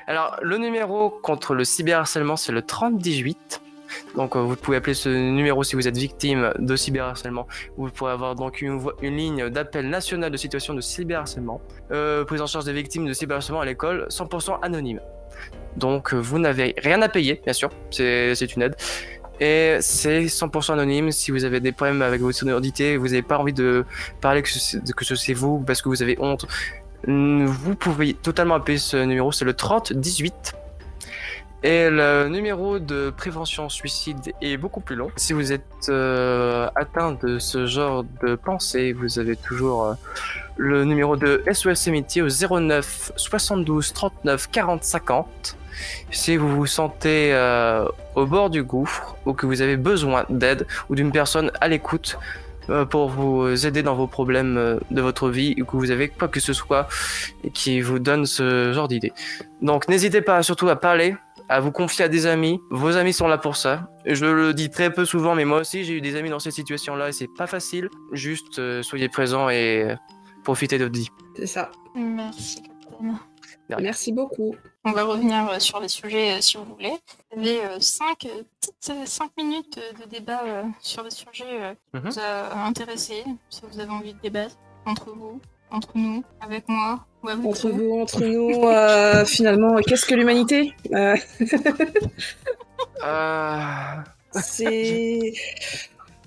Speaker 2: Alors, le numéro contre le cyberharcèlement, c'est le 3018. Donc, vous pouvez appeler ce numéro si vous êtes victime de cyberharcèlement. Vous pourrez avoir donc une ligne d'appel nationale de situation de cyberharcèlement. Prise en charge des victimes de cyberharcèlement à l'école, 100% anonyme. Donc, vous n'avez rien à payer, bien sûr, c'est une aide. Et c'est 100% anonyme. Si vous avez des problèmes avec votre identité, vous n'avez pas envie de parler que c'est vous parce que vous avez honte, vous pouvez totalement appeler ce numéro, c'est le 3018. Et le numéro de prévention suicide est beaucoup plus long. Si vous êtes atteint de ce genre de pensée, vous avez toujours le numéro de SOS Amitié au 09 72 39 40 50. Si vous vous sentez au bord du gouffre ou que vous avez besoin d'aide ou d'une personne à l'écoute pour vous aider dans vos problèmes de votre vie ou que vous avez quoi que ce soit qui vous donne ce genre d'idée. Donc n'hésitez pas surtout à parler, à vous confier à des amis. Vos amis sont là pour ça. Je le dis très peu souvent, mais moi aussi j'ai eu des amis dans cette situation-là et c'est pas facile. Juste soyez présents et profitez de votre vie.
Speaker 4: C'est ça.
Speaker 3: Merci, Captain.
Speaker 4: Merci beaucoup.
Speaker 3: On va revenir sur les sujets si vous voulez. Vous avez 5 minutes de débat sur les sujets qui vous a intéressé, si vous avez envie de débattre entre vous, entre nous, avec moi ou avec
Speaker 4: Entre vous, entre nous, finalement, qu'est-ce que l'humanité C'est...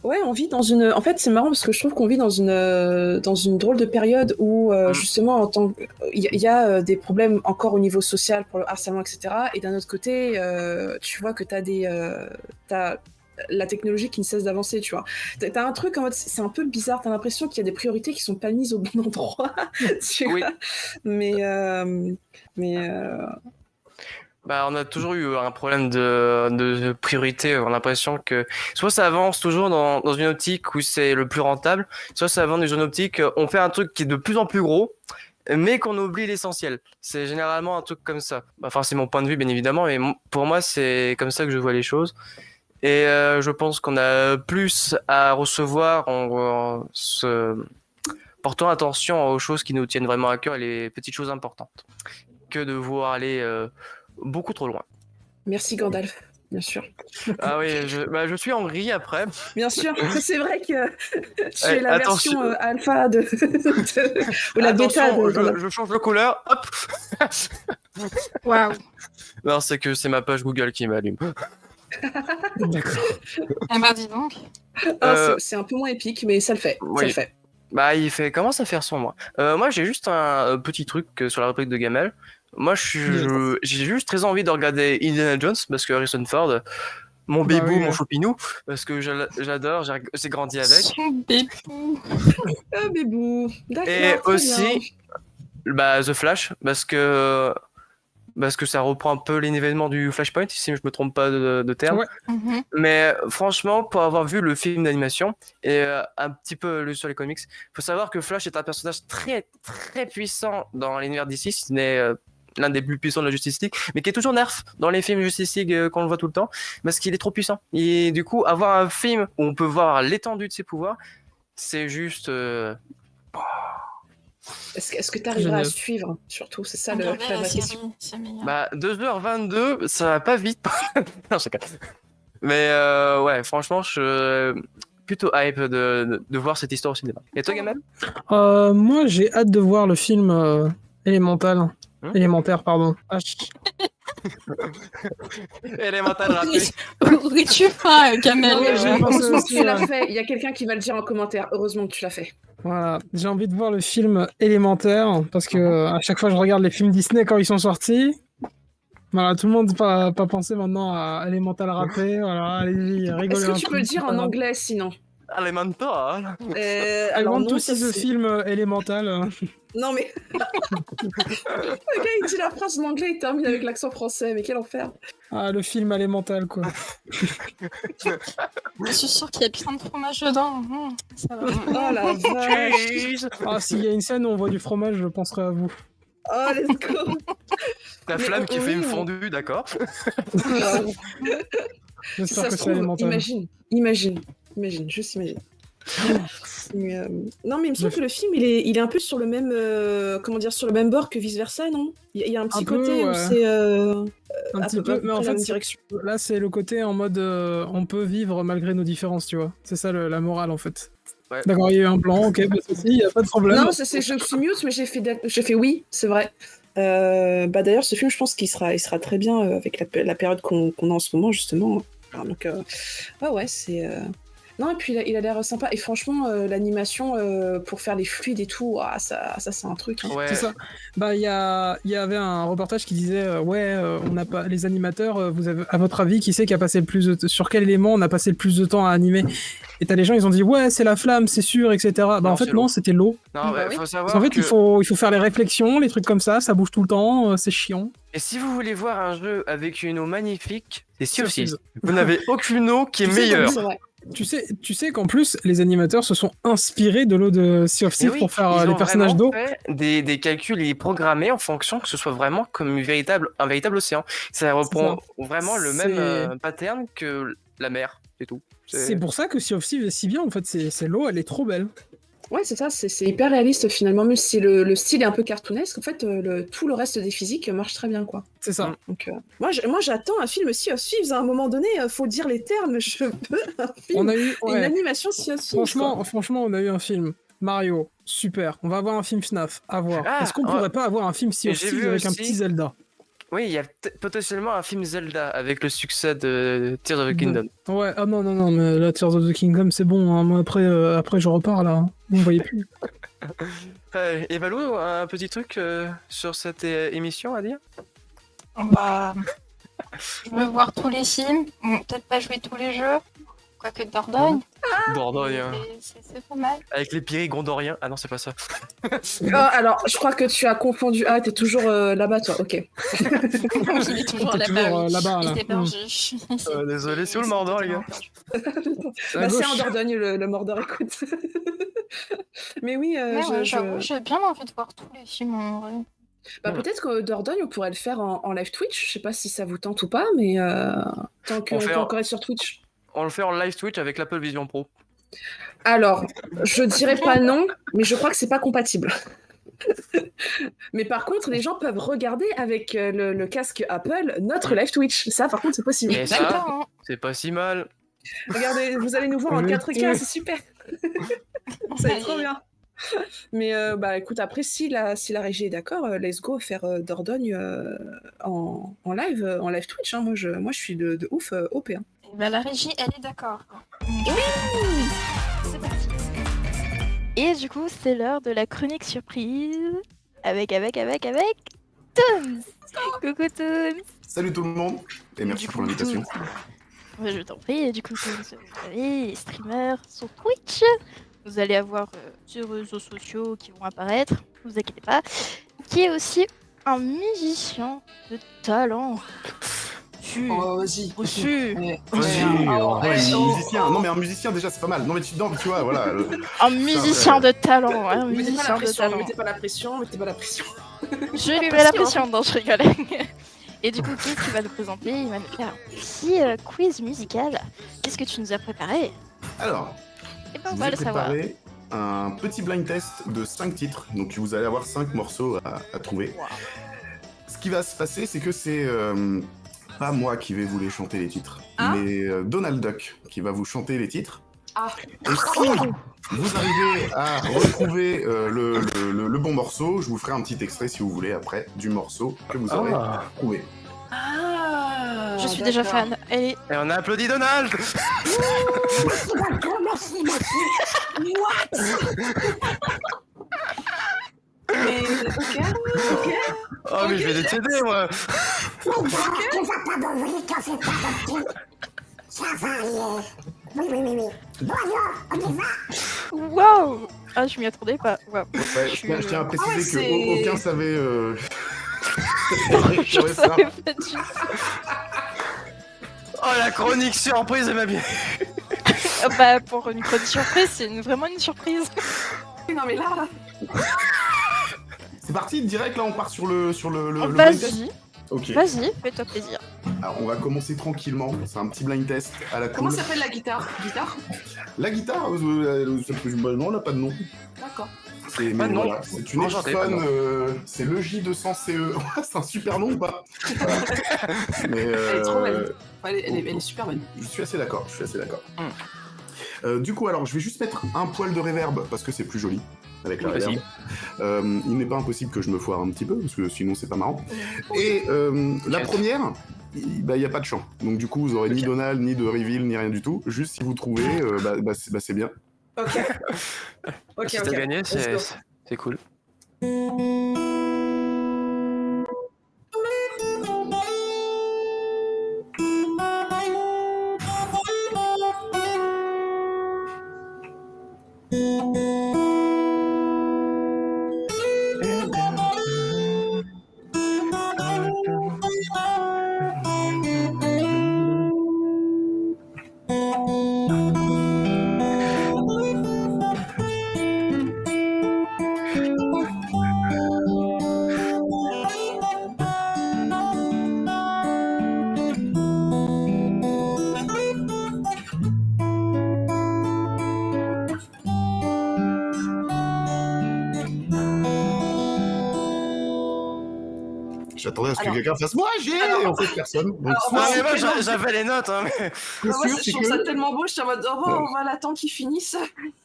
Speaker 4: Ouais, on vit dans une... En fait, c'est marrant parce que je trouve qu'on vit dans une drôle de période où, justement, il y a des problèmes encore au niveau social pour le harcèlement, etc. Et d'un autre côté, tu vois que t'as la technologie qui ne cesse d'avancer, tu vois. T'as un truc en mode... C'est un peu bizarre, t'as l'impression qu'il y a des priorités qui sont pas mises au bon endroit, tu vois. Mais
Speaker 2: Bah, on a toujours eu un problème de priorité. On a l'impression que soit ça avance toujours dans une optique où c'est le plus rentable, soit ça avance dans une optique on fait un truc qui est de plus en plus gros, mais qu'on oublie l'essentiel. C'est généralement un truc comme ça. Enfin, c'est mon point de vue, bien évidemment, mais pour moi, c'est comme ça que je vois les choses. Et je pense qu'on a plus à recevoir en se portant attention aux choses qui nous tiennent vraiment à cœur et les petites choses importantes, que de vouloir aller beaucoup trop loin.
Speaker 4: Merci Gandalf, bien sûr.
Speaker 2: Ah oui, je suis en gris après.
Speaker 4: Bien sûr, c'est vrai que tu es la version alpha ou la bêta de...
Speaker 2: Je change de couleur, hop.
Speaker 3: Waouh.
Speaker 2: Non, c'est que c'est ma page Google qui m'allume.
Speaker 5: D'accord.
Speaker 3: Ah bah dis donc.
Speaker 4: C'est un peu moins épique, mais ça le fait.
Speaker 2: Oui.
Speaker 4: Ça le fait.
Speaker 2: Bah, il commence à faire son moi. Moi, j'ai juste un petit truc sur la rubrique de Gamel. Moi, j'ai juste très envie de regarder Indiana Jones parce que Harrison Ford, mon bébou, mon choupinou, parce que j'adore, j'ai grandi avec.
Speaker 3: Son bébou.
Speaker 4: Ah, bébou. D'accord.
Speaker 2: Et aussi, The Flash, parce que ça reprend un peu l'événement du Flashpoint, si je me trompe pas de terme.
Speaker 5: Ouais.
Speaker 2: Mais franchement, pour avoir vu le film d'animation et un petit peu lu sur les comics, faut savoir que Flash est un personnage très très puissant dans l'univers DC, si ce n'est l'un des plus puissants de la Justice League, mais qui est toujours nerf dans les films Justice League qu'on le voit tout le temps, parce qu'il est trop puissant. Et du coup, avoir un film où on peut voir l'étendue de ses pouvoirs, c'est juste...
Speaker 4: Est-ce que tu arriveras à suivre, surtout? C'est ça la question.
Speaker 2: 2h22, ça va pas vite. Non, je sais. Mais ouais, franchement, je suis plutôt hype de voir cette histoire au cinéma. Et toi, Gamel?
Speaker 5: Moi, j'ai hâte de voir le film Élémentaire, pardon.
Speaker 2: Élémentaire raté.
Speaker 3: Pourrais-tu pas, Gamel?
Speaker 4: Tu l'as fait. Il y a quelqu'un qui va le dire en commentaire. Heureusement que tu l'as fait.
Speaker 5: Voilà, j'ai envie de voir le film Élémentaire parce que à chaque fois je regarde les films Disney quand ils sont sortis. Voilà, tout le monde pas penser maintenant à Élémentaire raté. Voilà, allez-y, rigolez.
Speaker 4: Est-ce que tu peux le dire en anglais sinon?
Speaker 2: Elemental.
Speaker 5: I
Speaker 4: Alors
Speaker 5: want
Speaker 4: non,
Speaker 5: to
Speaker 4: ça,
Speaker 5: see the
Speaker 4: c'est-
Speaker 5: film Elemental.
Speaker 4: Non mais le gars il dit la phrase en anglais, il termine avec l'accent français, mais quel enfer.
Speaker 5: Ah, le film Elemental, quoi.
Speaker 3: Je suis sûre qu'il y a plein de fromage dedans. Ça va.
Speaker 4: Oh la vache.
Speaker 2: Cheese.
Speaker 5: Ah, s'il y a une scène où on voit du fromage, je penserai à vous.
Speaker 4: Oh let's go.
Speaker 2: La
Speaker 4: Mais
Speaker 2: flamme qui fait une
Speaker 4: oui.
Speaker 2: fondue, d'accord.
Speaker 5: J'espère
Speaker 4: Ça
Speaker 5: que
Speaker 4: se
Speaker 5: c'est
Speaker 4: trouve,
Speaker 5: Elemental.
Speaker 4: imagine, juste imagine. Mais, non mais il me semble que le film il est un peu sur le même comment dire, sur le même bord que vice versa, non? Il y a un petit
Speaker 5: Un peu,
Speaker 4: côté où
Speaker 5: ouais.
Speaker 4: c'est
Speaker 5: Un
Speaker 4: à
Speaker 5: petit
Speaker 4: peu
Speaker 5: peu,
Speaker 4: près
Speaker 5: mais en
Speaker 4: la
Speaker 5: fait,
Speaker 4: même
Speaker 5: c'est-
Speaker 4: direction.
Speaker 5: là, c'est le côté en mode on peut vivre malgré nos différences, tu vois. C'est ça la morale, en fait.
Speaker 2: Ouais.
Speaker 5: D'accord, il y a eu un plan, ok, pas de soucis, il n'y a pas de problème.
Speaker 4: Non, je me suis mute, mais j'ai fait oui, c'est vrai. Bah d'ailleurs, ce film, je pense qu'il sera très bien avec la période qu'on a en ce moment, justement. Alors, donc, ouais, c'est. Non, et puis il a l'air sympa. Et franchement, l'animation pour faire les fluides et tout, ah, ça c'est un truc. Hein.
Speaker 2: Ouais.
Speaker 5: C'est ça. Bah, il y avait un reportage qui disait on n'a pas les animateurs. Vous avez, à votre avis, qui c'est qui a passé le plus sur quel élément on a passé le plus de temps à animer? Et t'as les gens, ils ont dit ouais, c'est la flamme, c'est sûr, etc. Bah
Speaker 2: Non,
Speaker 5: en fait
Speaker 2: c'est
Speaker 5: non,
Speaker 2: l'eau.
Speaker 5: c'était l'eau.
Speaker 2: Non,
Speaker 4: Bah
Speaker 2: ouais,
Speaker 4: oui.
Speaker 2: faut
Speaker 5: Parce
Speaker 2: savoir
Speaker 5: qu'en fait,
Speaker 2: que...
Speaker 5: il faut faire les réflexions, les trucs comme ça bouge tout le temps, c'est chiant.
Speaker 2: Et si vous voulez voir un jeu avec une eau magnifique, c'est Sea of
Speaker 5: Sea of
Speaker 2: Thieves. Vous n'avez aucune eau qui est
Speaker 5: Tu sais,
Speaker 2: meilleure.
Speaker 4: C'est vrai.
Speaker 5: Tu sais qu'en plus, les animateurs se sont inspirés de l'eau de Sea of
Speaker 2: Mais
Speaker 5: Thieves
Speaker 2: oui,
Speaker 5: pour faire
Speaker 2: ils
Speaker 5: les
Speaker 2: ont
Speaker 5: personnages
Speaker 2: vraiment
Speaker 5: d'eau.
Speaker 2: fait des calculs et programmés en fonction que ce soit vraiment comme un véritable océan. Ça reprend vraiment le même
Speaker 5: C'est-
Speaker 2: pattern que la mer, c'est tout.
Speaker 5: C'est pour ça que Sea of Thieves est si bien, en fait, c'est l'eau, elle est trop belle.
Speaker 4: Ouais, c'est ça, c'est hyper réaliste finalement, même si le style est un peu cartoonesque, en fait, tout le reste des physiques marche très bien, quoi.
Speaker 5: C'est ça.
Speaker 4: Donc, moi, j'attends un film Sea of Thieves, à un moment donné, faut dire les termes, je veux un film,
Speaker 5: On a eu,
Speaker 4: une
Speaker 5: ouais,
Speaker 4: animation Sea of Thieves.
Speaker 5: franchement, on a eu un film. Mario, super. On va avoir un film FNAF, à voir.
Speaker 2: Ah,
Speaker 5: Est-ce qu'on
Speaker 2: ouais.
Speaker 5: pourrait pas avoir un film Sea of
Speaker 2: J'ai
Speaker 5: Thieves
Speaker 2: vu
Speaker 5: avec un
Speaker 2: aussi.
Speaker 5: petit Zelda?
Speaker 2: Oui, il y a potentiellement un film Zelda avec le succès de Tears of the Kingdom.
Speaker 5: Ouais, ah non, mais la Tears of the Kingdom, c'est bon. Hein. Moi, après, je repars, là. Hein. Vous me voyez plus.
Speaker 2: Et Valou, un petit truc sur cette émission à dire?
Speaker 3: Bah, je veux voir tous les films. Bon, peut-être pas jouer tous les jeux. Quoique Dordogne.
Speaker 2: Dordogne, hein.
Speaker 3: C'est pas mal.
Speaker 2: Avec les Pyrrhigondoriens. Ah non, c'est pas ça.
Speaker 4: Alors, je crois que tu as confondu. Ah, t'es toujours là-bas, toi, ok.
Speaker 3: Il est toujours
Speaker 5: T'es
Speaker 3: là-bas.
Speaker 5: toujours
Speaker 3: Oui.
Speaker 5: là-bas, là.
Speaker 3: Il est perdu.
Speaker 2: Désolé, c'est où le Mordor, les gars?
Speaker 4: Bah, c'est
Speaker 5: gauche.
Speaker 4: en Dordogne, le Mordor, écoute. Mais oui,
Speaker 3: Mais ouais,
Speaker 4: je-
Speaker 3: j'avoue, j'ai bien envie de voir tous les films en vrai.
Speaker 4: Bah, peut-être que Dordogne, on pourrait le faire en live Twitch. Je sais pas si ça vous tente ou pas, mais tant qu'on
Speaker 2: fait
Speaker 4: peut
Speaker 2: un-
Speaker 4: encore être sur Twitch.
Speaker 2: On le fait en live Twitch avec l'Apple Vision Pro.
Speaker 4: Alors, je dirais pas non, mais je crois que c'est pas compatible. Mais par contre, les gens peuvent regarder avec le casque Apple notre live Twitch. Ça, par contre, c'est possible.
Speaker 2: Et ça,
Speaker 3: D'accord, hein.
Speaker 2: c'est pas si mal.
Speaker 4: Regardez, vous allez nous voir en 4K, c'est super. Ça va être trop bien. Mais bah écoute, après, si la régie est d'accord, let's go faire Dordogne en live Twitch. Hein. Moi, je suis de ouf OP. Hein.
Speaker 3: Et bah, la régie, elle est d'accord. C'est parti. Et du coup, c'est l'heure de la chronique surprise avec Toons. Coucou Toons.
Speaker 1: Salut tout le monde et merci pour l'invitation.
Speaker 3: Je t'en prie. Et du coup, Toons, vous savez, les streamers sur Twitch. Vous allez avoir des réseaux sociaux qui vont apparaître. Ne vous inquiétez pas. Qui est aussi un musicien de talent.
Speaker 4: vas-y.
Speaker 3: Reçu.
Speaker 1: Musicien. Non mais un musicien déjà c'est pas mal. Non mais tu vois voilà.
Speaker 3: Un musicien de talent. Un
Speaker 4: Mettez pas la
Speaker 3: musicien de
Speaker 4: pression,
Speaker 3: talent.
Speaker 4: mettez pas la pression, mettez pas la pression.
Speaker 3: Je lui mets la pression, non, je rigole. Et du coup, qu'est-ce qu'il va nous présenter? Il va nous faire un petit quiz musical. Qu'est-ce que tu nous as préparé?
Speaker 1: Alors,
Speaker 3: Eh ben,
Speaker 1: je
Speaker 3: on
Speaker 1: vous
Speaker 3: va
Speaker 1: ai
Speaker 3: le savoir.
Speaker 1: préparé un petit blind test de 5 titres. Donc vous allez avoir 5 morceaux à trouver.
Speaker 3: Wow.
Speaker 1: Ce qui va se passer, c'est que c'est pas moi qui vais vous les chanter les titres,
Speaker 4: Ah.
Speaker 1: mais Donald Duck qui va vous chanter les titres.
Speaker 4: Ah.
Speaker 1: Et si vous arrivez à retrouver le bon morceau, je vous ferai un petit extrait si vous voulez après du morceau que vous aurez trouvé.
Speaker 4: Ah,
Speaker 3: Je suis déjà fan. Allez,
Speaker 2: Et on a applaudi Donald.
Speaker 4: Mais ok.
Speaker 2: Oh mais je vais décéder moi.
Speaker 10: Oui. Bonjour, on y va.
Speaker 3: Waouh! Ah, je m'y attendais pas. Waouh.
Speaker 1: Ouais, je tiens à préciser
Speaker 4: ouais,
Speaker 1: qu'aucun savait.
Speaker 3: Je savais pas du tout.
Speaker 2: Oh, la chronique surprise, elle m'a bien.
Speaker 3: Ah bah, pour une chronique surprise, c'est vraiment une surprise.
Speaker 4: Non mais là...
Speaker 1: C'est parti, direct, là, on part sur le blind test.
Speaker 3: Vas-y,
Speaker 1: Ok.
Speaker 3: vas-y, fais-toi plaisir.
Speaker 1: Alors, on va commencer tranquillement. C'est un petit blind test à la
Speaker 4: Comment
Speaker 1: cool.
Speaker 4: s'appelle la guitare?
Speaker 1: La guitare, non, elle n'a pas de nom.
Speaker 4: D'accord.
Speaker 1: Mais
Speaker 2: Pas de nom.
Speaker 1: voilà, c'est une
Speaker 2: Enchanté, pas de
Speaker 1: Edison, c'est le J200CE. C'est un super nom ou pas? Mais,
Speaker 4: Elle est trop belle. Elle est super belle.
Speaker 1: Je suis assez d'accord. Du coup, alors, je vais juste mettre un poil de reverb parce que c'est plus joli avec la reverb. Il n'est pas impossible que je me foire un petit peu parce que sinon c'est pas marrant. Et la première, il n'y a pas de chant. Donc du coup, vous aurez ni Donald, ni de reveal, ni rien du tout. Juste si vous trouvez, c'est bien.
Speaker 4: Ok.
Speaker 2: Si t'as gagné, c'est cool.
Speaker 1: J'attendais à ce que quelqu'un fasse moi j'ai et en fait personne. Donc,
Speaker 2: Non, mais moi j'avais les notes. Hein, mais...
Speaker 4: Je trouve ça tellement beau, je suis en mode on va l'attendre qu'il finisse.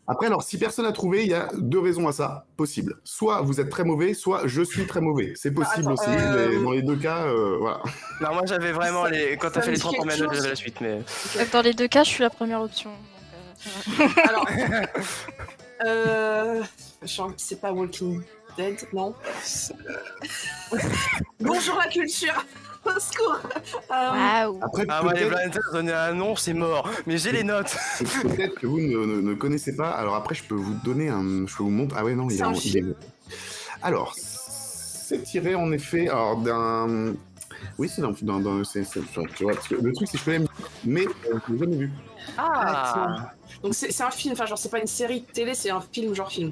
Speaker 1: Après, alors, si personne n'a trouvé, il y a deux raisons à ça possibles. Soit vous êtes très mauvais, soit je suis très mauvais. C'est possible aussi, mais dans les deux cas, voilà.
Speaker 2: Non, moi j'avais vraiment les. Quand t'as fait les 30 premières notes, j'avais la suite, mais.
Speaker 3: Dans les deux cas, je suis la première option. Donc,
Speaker 4: Alors, c'est pas Walking Dead, non. Bonjour la culture. Au secours.
Speaker 3: Waouh.
Speaker 1: Après,
Speaker 2: Ah ouais, les blind tests donner un nom, c'est mort. Mais j'ai les notes.
Speaker 1: peut-être que vous ne connaissez pas. Alors après, je peux vous donner un. Je peux vous montrer. Ah ouais, non, il est. Alors, c'est tiré en effet d'un. Oui, c'est dans. Tu vois, parce que le truc, c'est que je connais, mais je l'ai jamais vu.
Speaker 2: Ah.
Speaker 4: Donc c'est un film, enfin genre c'est pas une série de télé, c'est un film genre film.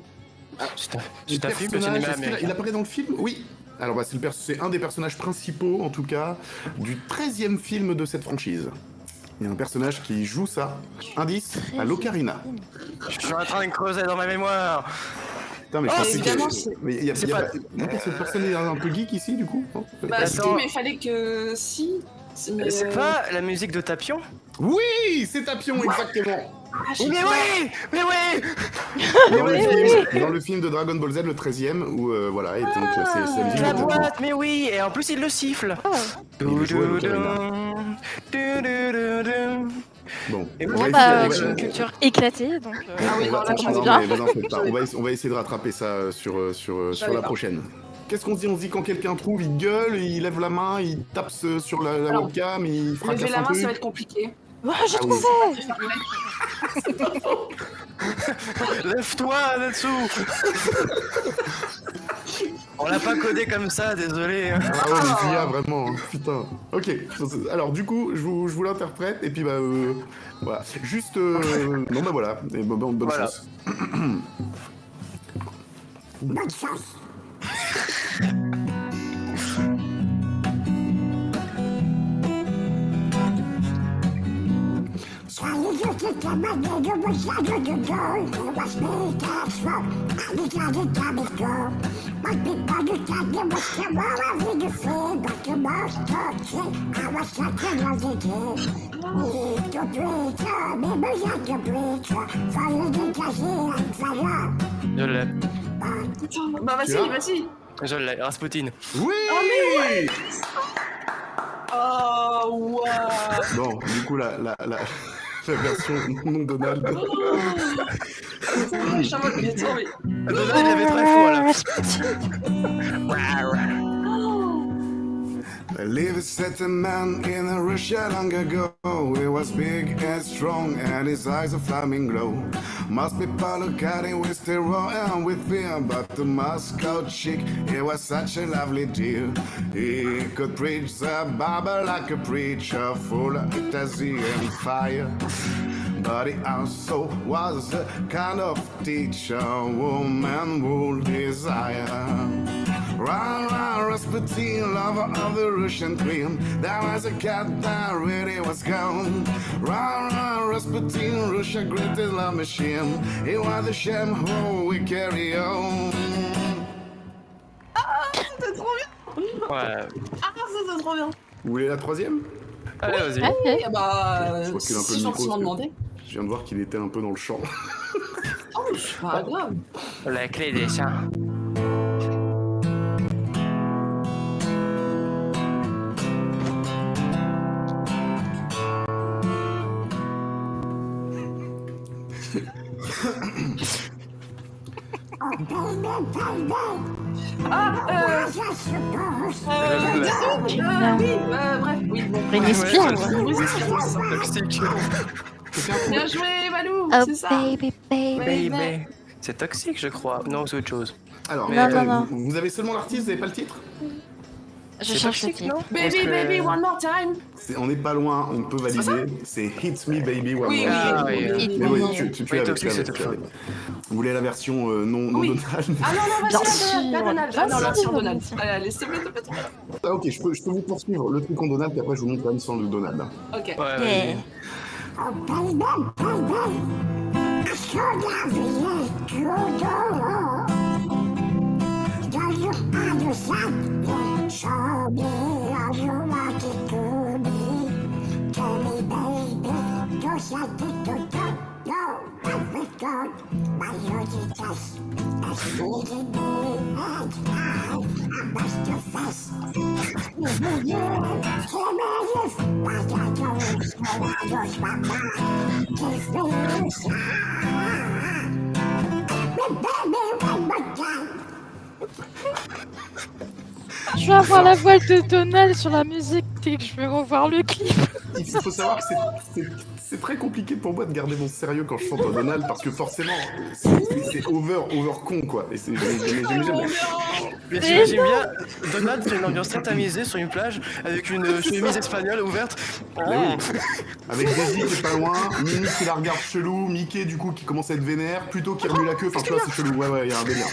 Speaker 2: C'est un film de cinéma américain.
Speaker 1: Il apparaît dans le film? Oui. Alors bah, c'est un des personnages principaux, en tout cas, du 13e film de cette franchise. Il y a un personnage qui joue ça. Indice, à l'Ocarina.
Speaker 2: Je suis en train de creuser dans ma mémoire.
Speaker 1: Putain, mais
Speaker 4: évidemment,
Speaker 1: mais il y a pas... Cette personne est un peu geek ici, du coup?
Speaker 4: Bah si, mais il fallait que... Si...
Speaker 2: C'est pas la musique de Tapion?
Speaker 1: Oui, c'est Tapion, exactement.
Speaker 2: Mais oui.
Speaker 1: Dans le film de Dragon Ball Z, le 13e, où voilà, et donc c'est la musique
Speaker 2: La
Speaker 1: de Tapion.
Speaker 2: boîte, mais oui, et en plus il le siffle.
Speaker 1: Il joue à l'Ocarina. Bon,
Speaker 3: j'ai une culture éclatée, donc...
Speaker 1: on va essayer de rattraper ça sur la prochaine. Qu'est-ce qu'on se dit? On se dit quand quelqu'un trouve, il gueule, il lève la main, il tape sur la webcam, il fracasse
Speaker 4: lever la
Speaker 1: un
Speaker 4: main,
Speaker 1: truc.
Speaker 4: ça va être compliqué.
Speaker 3: Oh, j'ai trouvé.
Speaker 2: Lève-toi, Natsu. On l'a pas codé comme ça, désolé.
Speaker 1: Ah ouais, mais IA, vraiment, hein, putain. Ok, alors du coup, je vous l'interprète, et puis bah, voilà. Juste, non bah voilà, et bonne chance.
Speaker 10: Bonne chance. Soyez juste camarades de vos sages de gueule, et was me catch up, allez garder ta biscotte. Moi je peux pas du cas de moi savoir la vie de fée, donc que moi je toque, à was chacun dans les idées. Et tout de suite, mais besoin de breach, soyez dégagés avec valeur.
Speaker 2: Je l'ai.
Speaker 4: Bah vas-y.
Speaker 2: Je l'ai, Rasputin.
Speaker 1: Oui.
Speaker 4: Oh, wow.
Speaker 1: Bon, du coup, la version non Donald.
Speaker 2: Donald, il avait très fort là.
Speaker 1: Lived a certain man in Russia long ago. He was big and strong, and his eyes a flaming glow. Most people look at him with terror and with fear, but the Moscow chick, he was such a lovely dear. He could preach the Bible like a preacher, full of ecstasy and fire. But he also was the kind of teacher woman would desire. Rah, rah, Rasputin, lover of the Russian queen. There was a cat that really was gone. Rah, rah, Rasputin, Russia greatest love machine. It was a shame who we carry on.
Speaker 9: Ah, c'était trop bien.
Speaker 2: Ouais.
Speaker 9: Ah, c'était trop bien.
Speaker 1: Vous voulez la troisième?
Speaker 2: Allez, vas-y.
Speaker 9: Allez, bah,
Speaker 1: Je crois qu'il a un peu
Speaker 9: si
Speaker 1: le micro,
Speaker 9: gentiment
Speaker 1: parce que
Speaker 9: demandé.
Speaker 1: Je viens de voir qu'il était un peu dans le champ.
Speaker 9: Oh, c'est pas grave.
Speaker 2: La clé des chiens.
Speaker 9: Bref, oui, bon.
Speaker 3: Respire.
Speaker 2: Toxique.
Speaker 9: Bien joué, Valou,
Speaker 3: Oh
Speaker 9: c'est ça.
Speaker 3: baby, baby.
Speaker 2: Baby. C'est toxique, je crois. Non, c'est autre chose.
Speaker 1: Alors,
Speaker 3: Non, non, non.
Speaker 1: Vous avez seulement l'artiste, vous n'avez pas le titre?
Speaker 3: Je
Speaker 2: C'est
Speaker 3: cherche le
Speaker 2: toxique,
Speaker 3: titre.
Speaker 2: non?
Speaker 9: Baby,
Speaker 2: Parce que-
Speaker 9: baby, one more time.
Speaker 1: On n'est pas loin, on peut valider. C'est Hit Me Baby One
Speaker 9: Oui,
Speaker 1: More
Speaker 9: oui,
Speaker 1: Time.
Speaker 2: oui,
Speaker 3: oui.
Speaker 1: Mais oui,
Speaker 3: Oui,
Speaker 1: tu
Speaker 2: oui,
Speaker 1: avais,
Speaker 2: toxique,
Speaker 1: tu avais,
Speaker 2: c'est
Speaker 1: tu avais.
Speaker 2: toxique.
Speaker 1: Vous voulez la version non
Speaker 9: Oui.
Speaker 1: Donald?
Speaker 9: Ah non, non,
Speaker 3: Bien
Speaker 9: vas-y,
Speaker 3: sûr,
Speaker 9: la Donald.
Speaker 3: bien
Speaker 9: Ah non, la
Speaker 3: sûr.
Speaker 9: sur Donald. Allez, laissez-moi te mettre.
Speaker 1: Ah, ok, je peux vous poursuivre le truc en Donald, puis après je vous montre quand même sans le Donald.
Speaker 9: Ok.
Speaker 2: Ouais,
Speaker 3: Yeah.
Speaker 2: vas-y.
Speaker 10: Oh baby, baby, I should have let you go. Don't you understand? Show me how you want it to be. Tell me, baby, just like it to go. No, I forgot my logic test. As needed me, and I must confess. You tell me if I got your lips, so I lose my mind. Give me a sign. Baby, one more time.
Speaker 3: Je vais avoir la voix de Donald sur la musique dès que je vais revoir le clip.
Speaker 1: Il faut savoir que c'est très compliqué pour moi de garder mon sérieux quand je chante en Donald, parce que forcément, c'est over con, quoi. Et j'aime jamais.
Speaker 2: Mais t'imagines bien, Donald fait une ambiance très tamisée sur une plage avec une chemise espagnole ouverte.
Speaker 1: Mais oui. Avec Daisy qui est pas loin, Minnie qui la regarde chelou, Mickey du coup qui commence à être vénère, plutôt qui remue la queue, enfin tu vois c'est chelou, ouais, il y a un délire.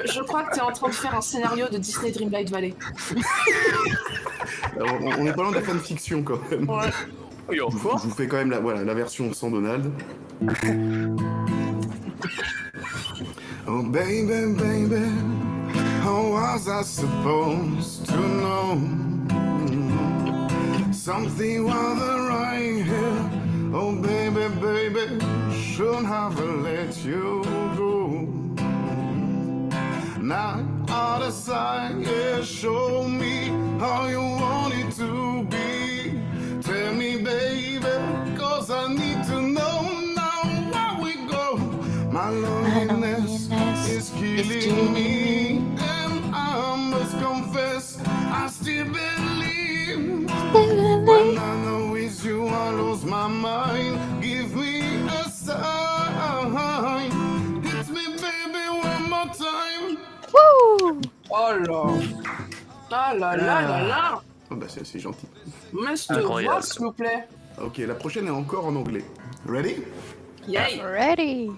Speaker 9: Je crois que t'es en train de faire un scénario de Disney Dreamlight Valley.
Speaker 1: On n'est pas loin de la fanfiction quand même.
Speaker 9: Ouais.
Speaker 2: Oui,
Speaker 1: Je vous fais quand même la version sans Donald. Oh baby, baby, how was I supposed to know? Something wasn't right here. Oh baby, baby, shouldn't have let you go. Now out of sight, yeah, show me how you want it to be. Tell me, baby, cause I need to know now where we go. My loneliness is killing me, and I must confess, I still believe. When I know it's you, I lose my mind. Give me a sign. Hit me, baby, one more time.
Speaker 3: Wouh!
Speaker 9: Oh là. Ah là là là là.
Speaker 1: Oh bah c'est gentil.
Speaker 9: Mais je te
Speaker 2: Incroyable.
Speaker 9: vois, s'il vous plaît.
Speaker 1: Ok, la prochaine est encore en anglais. Ready?
Speaker 9: Yay.
Speaker 3: Ready!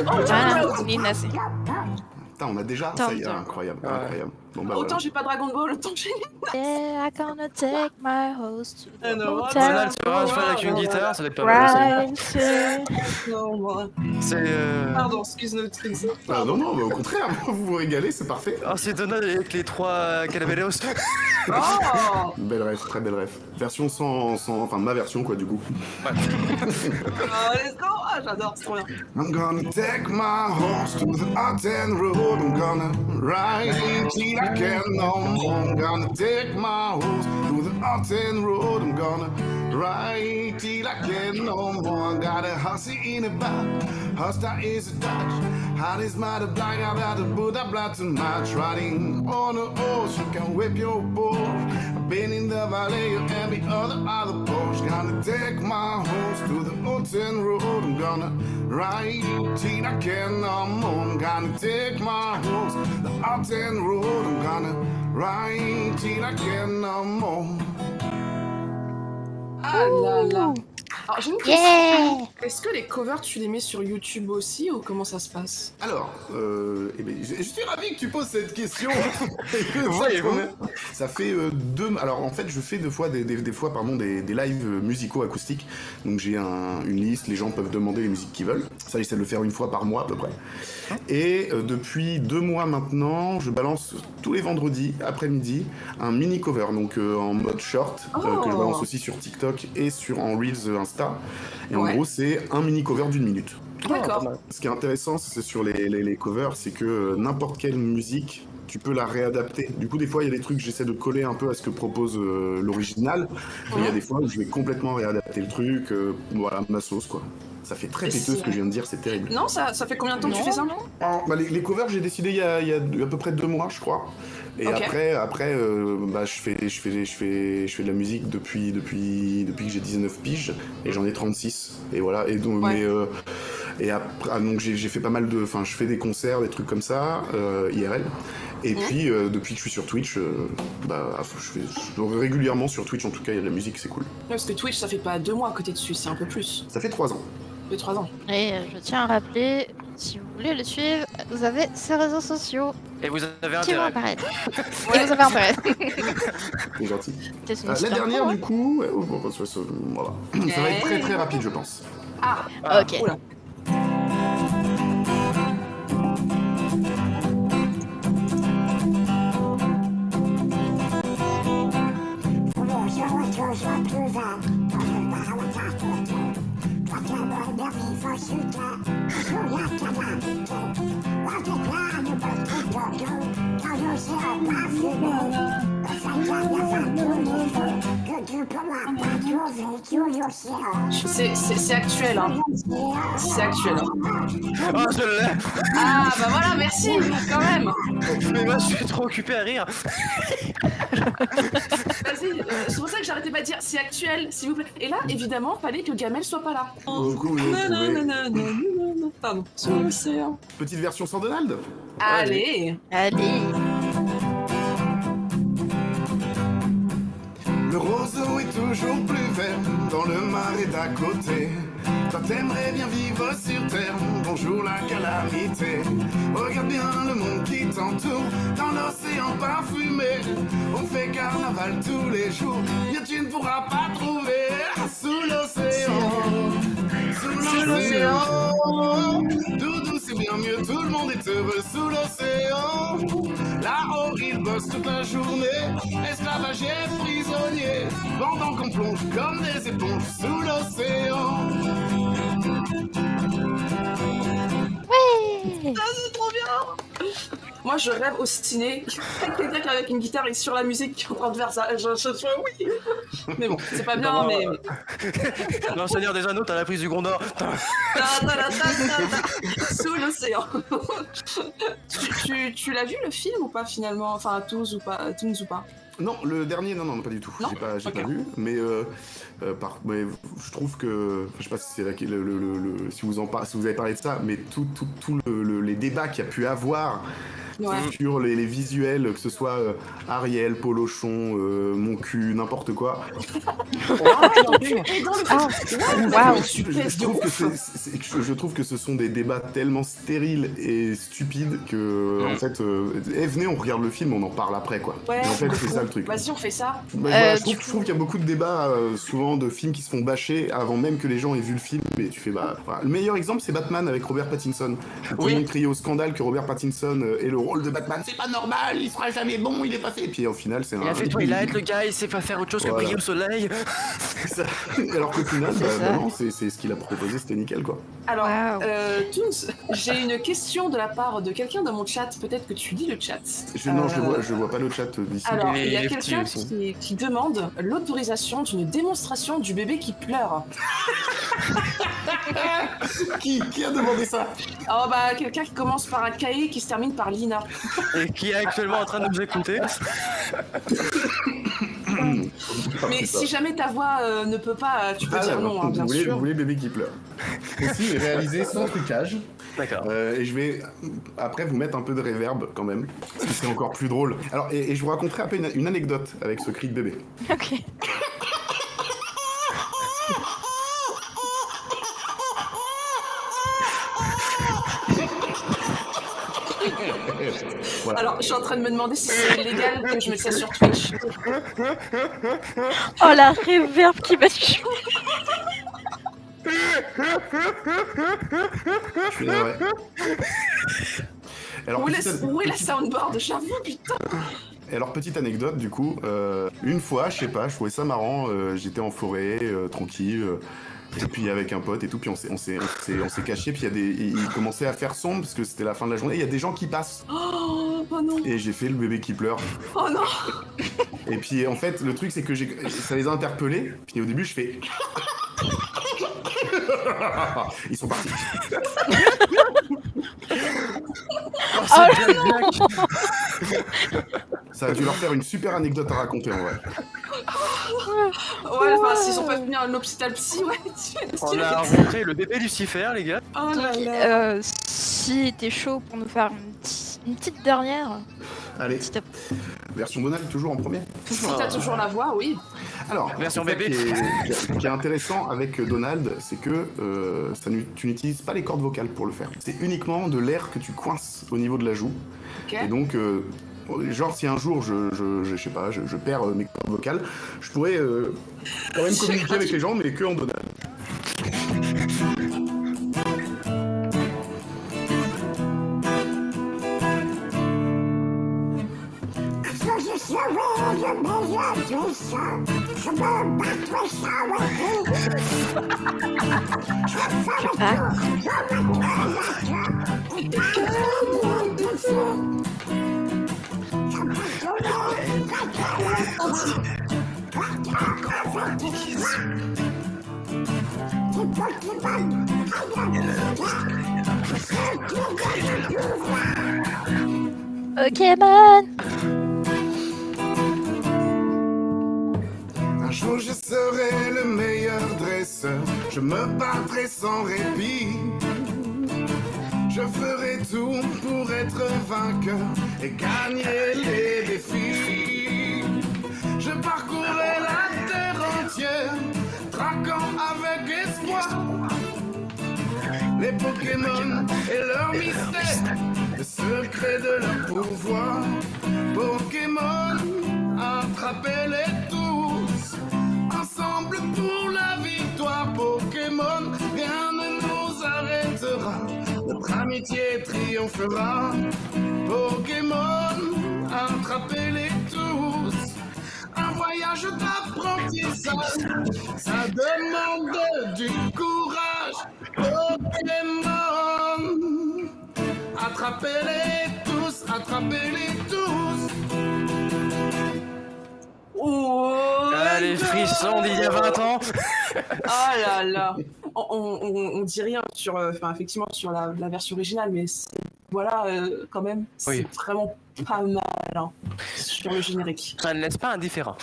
Speaker 3: Voilà, Nina, c'est.
Speaker 1: Putain, on a déjà? Ça y est, incroyable, incroyable. Bon bah
Speaker 9: Autant
Speaker 1: voilà.
Speaker 9: j'ai pas Dragon Ball, autant j'ai.
Speaker 3: Yeah, I gonna take my host to the
Speaker 9: know what?
Speaker 2: Donald
Speaker 3: hotel.
Speaker 2: se fera avec une guitare, ça doit être pas mal aussi.
Speaker 3: Right.
Speaker 9: Non, moi.
Speaker 2: C'est
Speaker 9: Pardon, excuse-nous, excuse.
Speaker 1: Ah, non, non, mais au contraire, vous vous régalez, c'est parfait.
Speaker 2: Oh, c'est Donald avec les trois Calaveros.
Speaker 9: Oh
Speaker 1: Belle ref, très belle ref. Version enfin ma version quoi du coup.
Speaker 2: Ouais.
Speaker 9: Let's go. Ah, j'adore, c'est trop bien.
Speaker 1: I'm gonna take my horse to the Aten road. I'm gonna ride till I can no more. I'm gonna take my horse to the Aten road. I'm gonna ride till I can no more. I got a hussy in the back, hostile is a Dutch. How is my black, I got a Buddha blood to match. Riding on a horse, you can whip your boat. I've been in the valley of every other post. Gonna take my horse to the Aten road. I'm gonna ride till I can no more. I'm gonna take my horse the Aten road. I'm gonna ride till I can no more.
Speaker 9: Ah là là. Alors, j'ai une question. Est-ce que les covers, tu les mets sur YouTube aussi ou comment ça se passe?
Speaker 1: Alors, eh ben, je suis ravi que tu poses cette question. Ça fait deux. Alors en fait, je fais des fois des lives musicaux acoustiques. Donc j'ai une liste, les gens peuvent demander les musiques qu'ils veulent. Ça, j'essaie de le faire une fois par mois à peu près. Et depuis 2 mois maintenant, je balance tous les vendredis après-midi un mini cover, donc en mode short, que je balance aussi sur TikTok et en Reels Insta. Et en gros, c'est un mini cover d'1 minute.
Speaker 9: D'accord.
Speaker 1: Ce qui est intéressant, c'est sur les covers, c'est que n'importe quelle musique, tu peux la réadapter. Du coup, des fois, il y a des trucs, j'essaie de coller un peu à ce que propose l'original. Et il y a des fois où je vais complètement réadapter le truc, voilà, ma sauce, quoi. Ça fait très péteux ce que je viens de dire, c'est terrible.
Speaker 9: Non, ça fait combien de temps que tu fais ça?
Speaker 1: Les covers, j'ai décidé il y a à peu près 2 mois, je crois. Et après, je fais de la musique depuis que j'ai 19 piges et j'en ai 36. Et voilà. Et donc, et après, donc j'ai fait pas mal de, je fais des concerts, des trucs comme ça, IRL. Et puis depuis que je suis sur Twitch, je régulièrement sur Twitch. En tout cas, il y a de la musique, c'est cool.
Speaker 9: Parce que Twitch, ça fait pas 2 mois que t'es dessus, c'est un peu plus.
Speaker 1: Ça fait 3 ans.
Speaker 9: Ça fait 3 ans.
Speaker 3: Et je tiens à rappeler, si vous voulez le suivre, vous avez ses réseaux sociaux.
Speaker 2: Et vous avez
Speaker 3: Qui vont
Speaker 2: intérêt.
Speaker 3: apparaître. Et vous avez intérêt.
Speaker 1: C'est gentil.
Speaker 3: La
Speaker 1: La dernière, du coup, voilà. Ça va être très très rapide, je pense.
Speaker 9: Ah,
Speaker 3: ok.
Speaker 9: Oula. C'est actuel, hein. C'est actuel.
Speaker 2: Ah, je l'ai.
Speaker 9: Ah, bah voilà, merci, quand même.
Speaker 2: Mais moi, je suis trop occupé à rire.
Speaker 9: Vas-y, c'est pour ça que j'arrêtais pas de dire c'est actuel, s'il vous plaît. Et là, évidemment, fallait que Gamel soit pas là. Pardon, sur l'océan.
Speaker 1: Petite version sans Donald.
Speaker 9: Allez.
Speaker 1: Le roseau est toujours plus vert dans le marais d'à côté. Toi t'aimerais bien vivre sur terre, bonjour la calamité. Regarde bien le monde qui t'entoure, dans l'océan parfumé. On fait carnaval tous les jours, bien tu ne pourras pas trouver. Sous l'océan, sous l'océan. Doudou c'est bien mieux, tout le monde est heureux sous l'océan. Là-haut ils bossent toute la journée, esclavage et prisonniers, pendant qu'on plonge comme des éponges sous l'océan.
Speaker 3: Oui.
Speaker 9: Ah, c'est trop bien. Moi je rêve au ciné avec quelqu'un qui est avec une guitare et sur la musique qui est en train de faire ça. Je oui. Mais bon, c'est pas bien, mais.
Speaker 2: Dans le Seigneur des Anneaux, t'as la prise du Gondor.
Speaker 9: Sous l'océan. Tu l'as vu le film ou pas finalement? Enfin, Toons ou pas?
Speaker 1: Non, le dernier, non, pas du tout. J'ai pas vu, mais je trouve que, je sais pas si c'est si vous avez parlé de ça, mais tout les débats qu'il y a pu avoir sur les visuels, que ce soit Ariel, Polochon, mon cul, n'importe quoi. Je trouve que ce sont des débats tellement stériles et stupides que, en fait, venez, on regarde le film, on en parle après, quoi.
Speaker 9: Ouais,
Speaker 1: et en fait, c'est ça le truc.
Speaker 9: Vas-y, on fait ça.
Speaker 1: Je trouve qu'il y a beaucoup de débats, souvent de films qui se font bâcher avant même que les gens aient vu le film, et tu fais Le meilleur exemple, c'est Batman avec Robert Pattinson. Tout le monde criait au scandale que Robert Pattinson ait le rôle. rôle de Batman, c'est pas normal, il sera jamais bon, il est passé. Et puis au final, c'est
Speaker 2: Il a fait Twilight, le gars, il sait pas faire autre chose que briller au soleil.
Speaker 1: Ça. Alors qu'au final, non, c'est ce qu'il a proposé, c'était nickel quoi.
Speaker 9: Alors, Toons, j'ai une question de la part de quelqu'un dans mon chat, peut-être que tu lis le chat.
Speaker 1: Non, je vois pas le chat d'ici.
Speaker 9: Alors, il y a quelqu'un qui demande l'autorisation d'une démonstration du bébé qui pleure.
Speaker 1: Qui a demandé ça?
Speaker 9: Oh bah, quelqu'un qui commence par un K qui se termine par Lina.
Speaker 2: Et qui est actuellement en train de nous écouter.
Speaker 9: Mais si jamais ta voix ne peut pas, tu peux dire non, bien sûr.
Speaker 1: Vous voulez bébé qui pleure. Aussi réalisé sans trucage.
Speaker 2: D'accord.
Speaker 1: Et je vais après vous mettre un peu de reverb quand même, parce que c'est encore plus drôle. Alors, et je vous raconterai un peu une anecdote avec ce cri de bébé.
Speaker 3: Ok.
Speaker 1: Voilà.
Speaker 9: Alors, je suis en train de me demander si c'est légal que je mette ça sur Twitch.
Speaker 3: Oh la reverb qui va tuer.
Speaker 1: Je suis là, ouais. Alors,
Speaker 9: Où est la soundboard? J'avoue, putain.
Speaker 1: Et alors, petite anecdote, du coup, une fois, je sais pas, je trouvais ça marrant, j'étais en forêt, tranquille, et puis avec un pote et tout, puis on s'est caché, puis il commençait à faire sombre, parce que c'était la fin de la journée, il y a des gens qui passent.
Speaker 9: Oh non.
Speaker 1: Et j'ai fait le bébé qui pleure.
Speaker 9: Oh non.
Speaker 1: Et puis, en fait, le truc, c'est que ça les a interpellés, puis au début, je fais... Ils sont partis. Ça a dû leur faire une super anecdote à raconter en vrai.
Speaker 9: Ouais, enfin, s'ils sont pas venus à l'hôpital psy, ouais.
Speaker 2: On a rencontré le bébé Lucifer, les gars.
Speaker 9: Oh là là.
Speaker 3: Si t'es chaud pour nous faire une petite dernière.
Speaker 1: Allez, version Donald toujours en premier.
Speaker 9: Si t'as toujours la voix, oui.
Speaker 1: Alors,
Speaker 2: version bébé.
Speaker 1: qui est intéressant avec Donald, c'est que tu n'utilises pas les cordes vocales pour le faire. C'est uniquement de l'air que tu coinces au niveau de la joue.
Speaker 9: Okay.
Speaker 1: Et donc, genre si un jour je sais pas, je perds mes cordes vocales, je pourrais quand même communiquer avec les gens, mais que en Donald.
Speaker 10: Je serai le meilleur puissant. Je me battrai sans arrêter. Je ferai tout. Je mettrai la cœur. Et je
Speaker 3: Pokémon.
Speaker 1: Un jour je serai le meilleur dresseur, je me battrai sans répit. Je ferai tout pour être vainqueur et gagner les défis. Je parcourrai la terre entière, traquant avec espoir les Pokémon et leurs mystères, le secret de leur pouvoir. Pokémon, attrapez-les tous, ensemble pour la victoire. Pokémon, rien ne nous arrêtera, notre amitié triomphera. Pokémon, attrapez-les tous, un voyage d'apprentissage, ça demande du courage. Pokémon, attrapez-les tous, attrapez-les tous.
Speaker 9: Oh,
Speaker 2: les frissons d'il y a 20 ans.
Speaker 9: Ah là là. On dit rien sur, effectivement sur la version originale, mais voilà, quand même, c'est vraiment pas mal hein, sur le générique.
Speaker 2: Ça ne laisse pas indifférent.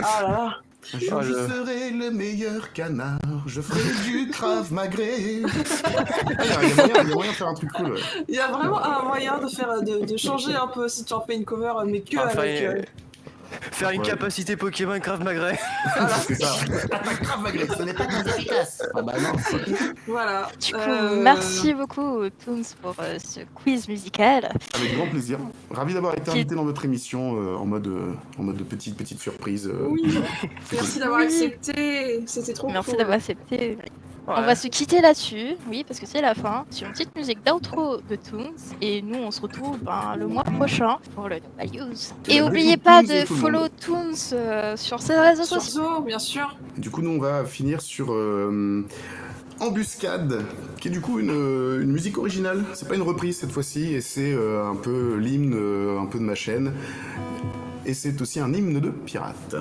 Speaker 9: Ah là là.
Speaker 1: Je serai le meilleur canard, je ferai du Krav Magré. Il y a moyen de faire un truc cool. Ouais.
Speaker 9: Il y a vraiment un moyen de changer un peu si tu en fais une cover, mais que avec...
Speaker 2: Faire une capacité Pokémon Krav Magré.
Speaker 1: C'est ça. Attaque Krav Magré, ce n'est pas très efficace. Ah bah non.
Speaker 9: Voilà.
Speaker 3: Du coup, merci beaucoup Toons pour ce quiz musical.
Speaker 1: Avec grand plaisir. Ravi d'avoir été invité dans votre émission en mode de petite surprise.
Speaker 9: Oui. Merci d'avoir accepté. C'était trop cool.
Speaker 3: Merci d'avoir accepté. On va se quitter là-dessus, oui, parce que c'est la fin, sur une petite musique d'outro de Toons. Et nous, on se retrouve le mois prochain pour le Nouvelle News. Et n'oubliez pas de follow Toons sur ses réseaux sociaux.
Speaker 9: Bien sûr.
Speaker 1: Du coup, nous, on va finir sur Embuscade, qui est du coup une musique originale. C'est pas une reprise cette fois-ci, et c'est un peu l'hymne un peu de ma chaîne. Et c'est aussi un hymne de pirate.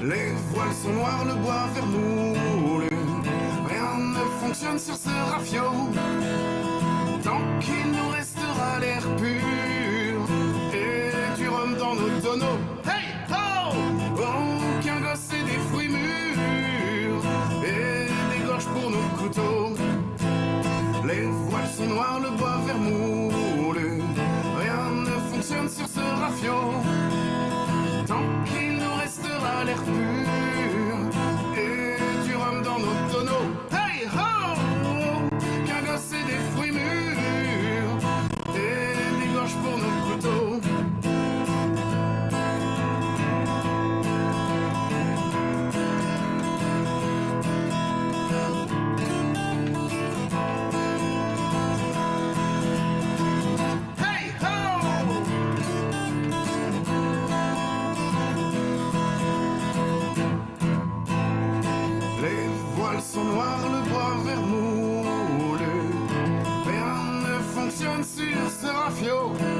Speaker 1: Les voiles sont noires, le bois vermoulu. Rien ne fonctionne sur ce rafio. Tant qu'il nous restera l'air pur et du rhum dans nos tonneaux. Hey ho! Aucun gosse et des fruits mûrs et des gorges pour nos couteaux. Les voiles sont noires, le bois vermoulu. Rien ne fonctionne sur ce rafio. Tant qu'il nous restera l'air pur et du rhum dans nos tonneaux. Hey ho! Qu'un gosse et des fruits mûrs et des gorges pour nos couteaux. Sont noirs, le bois vermoulu. Rien ne fonctionne sur ce rafio.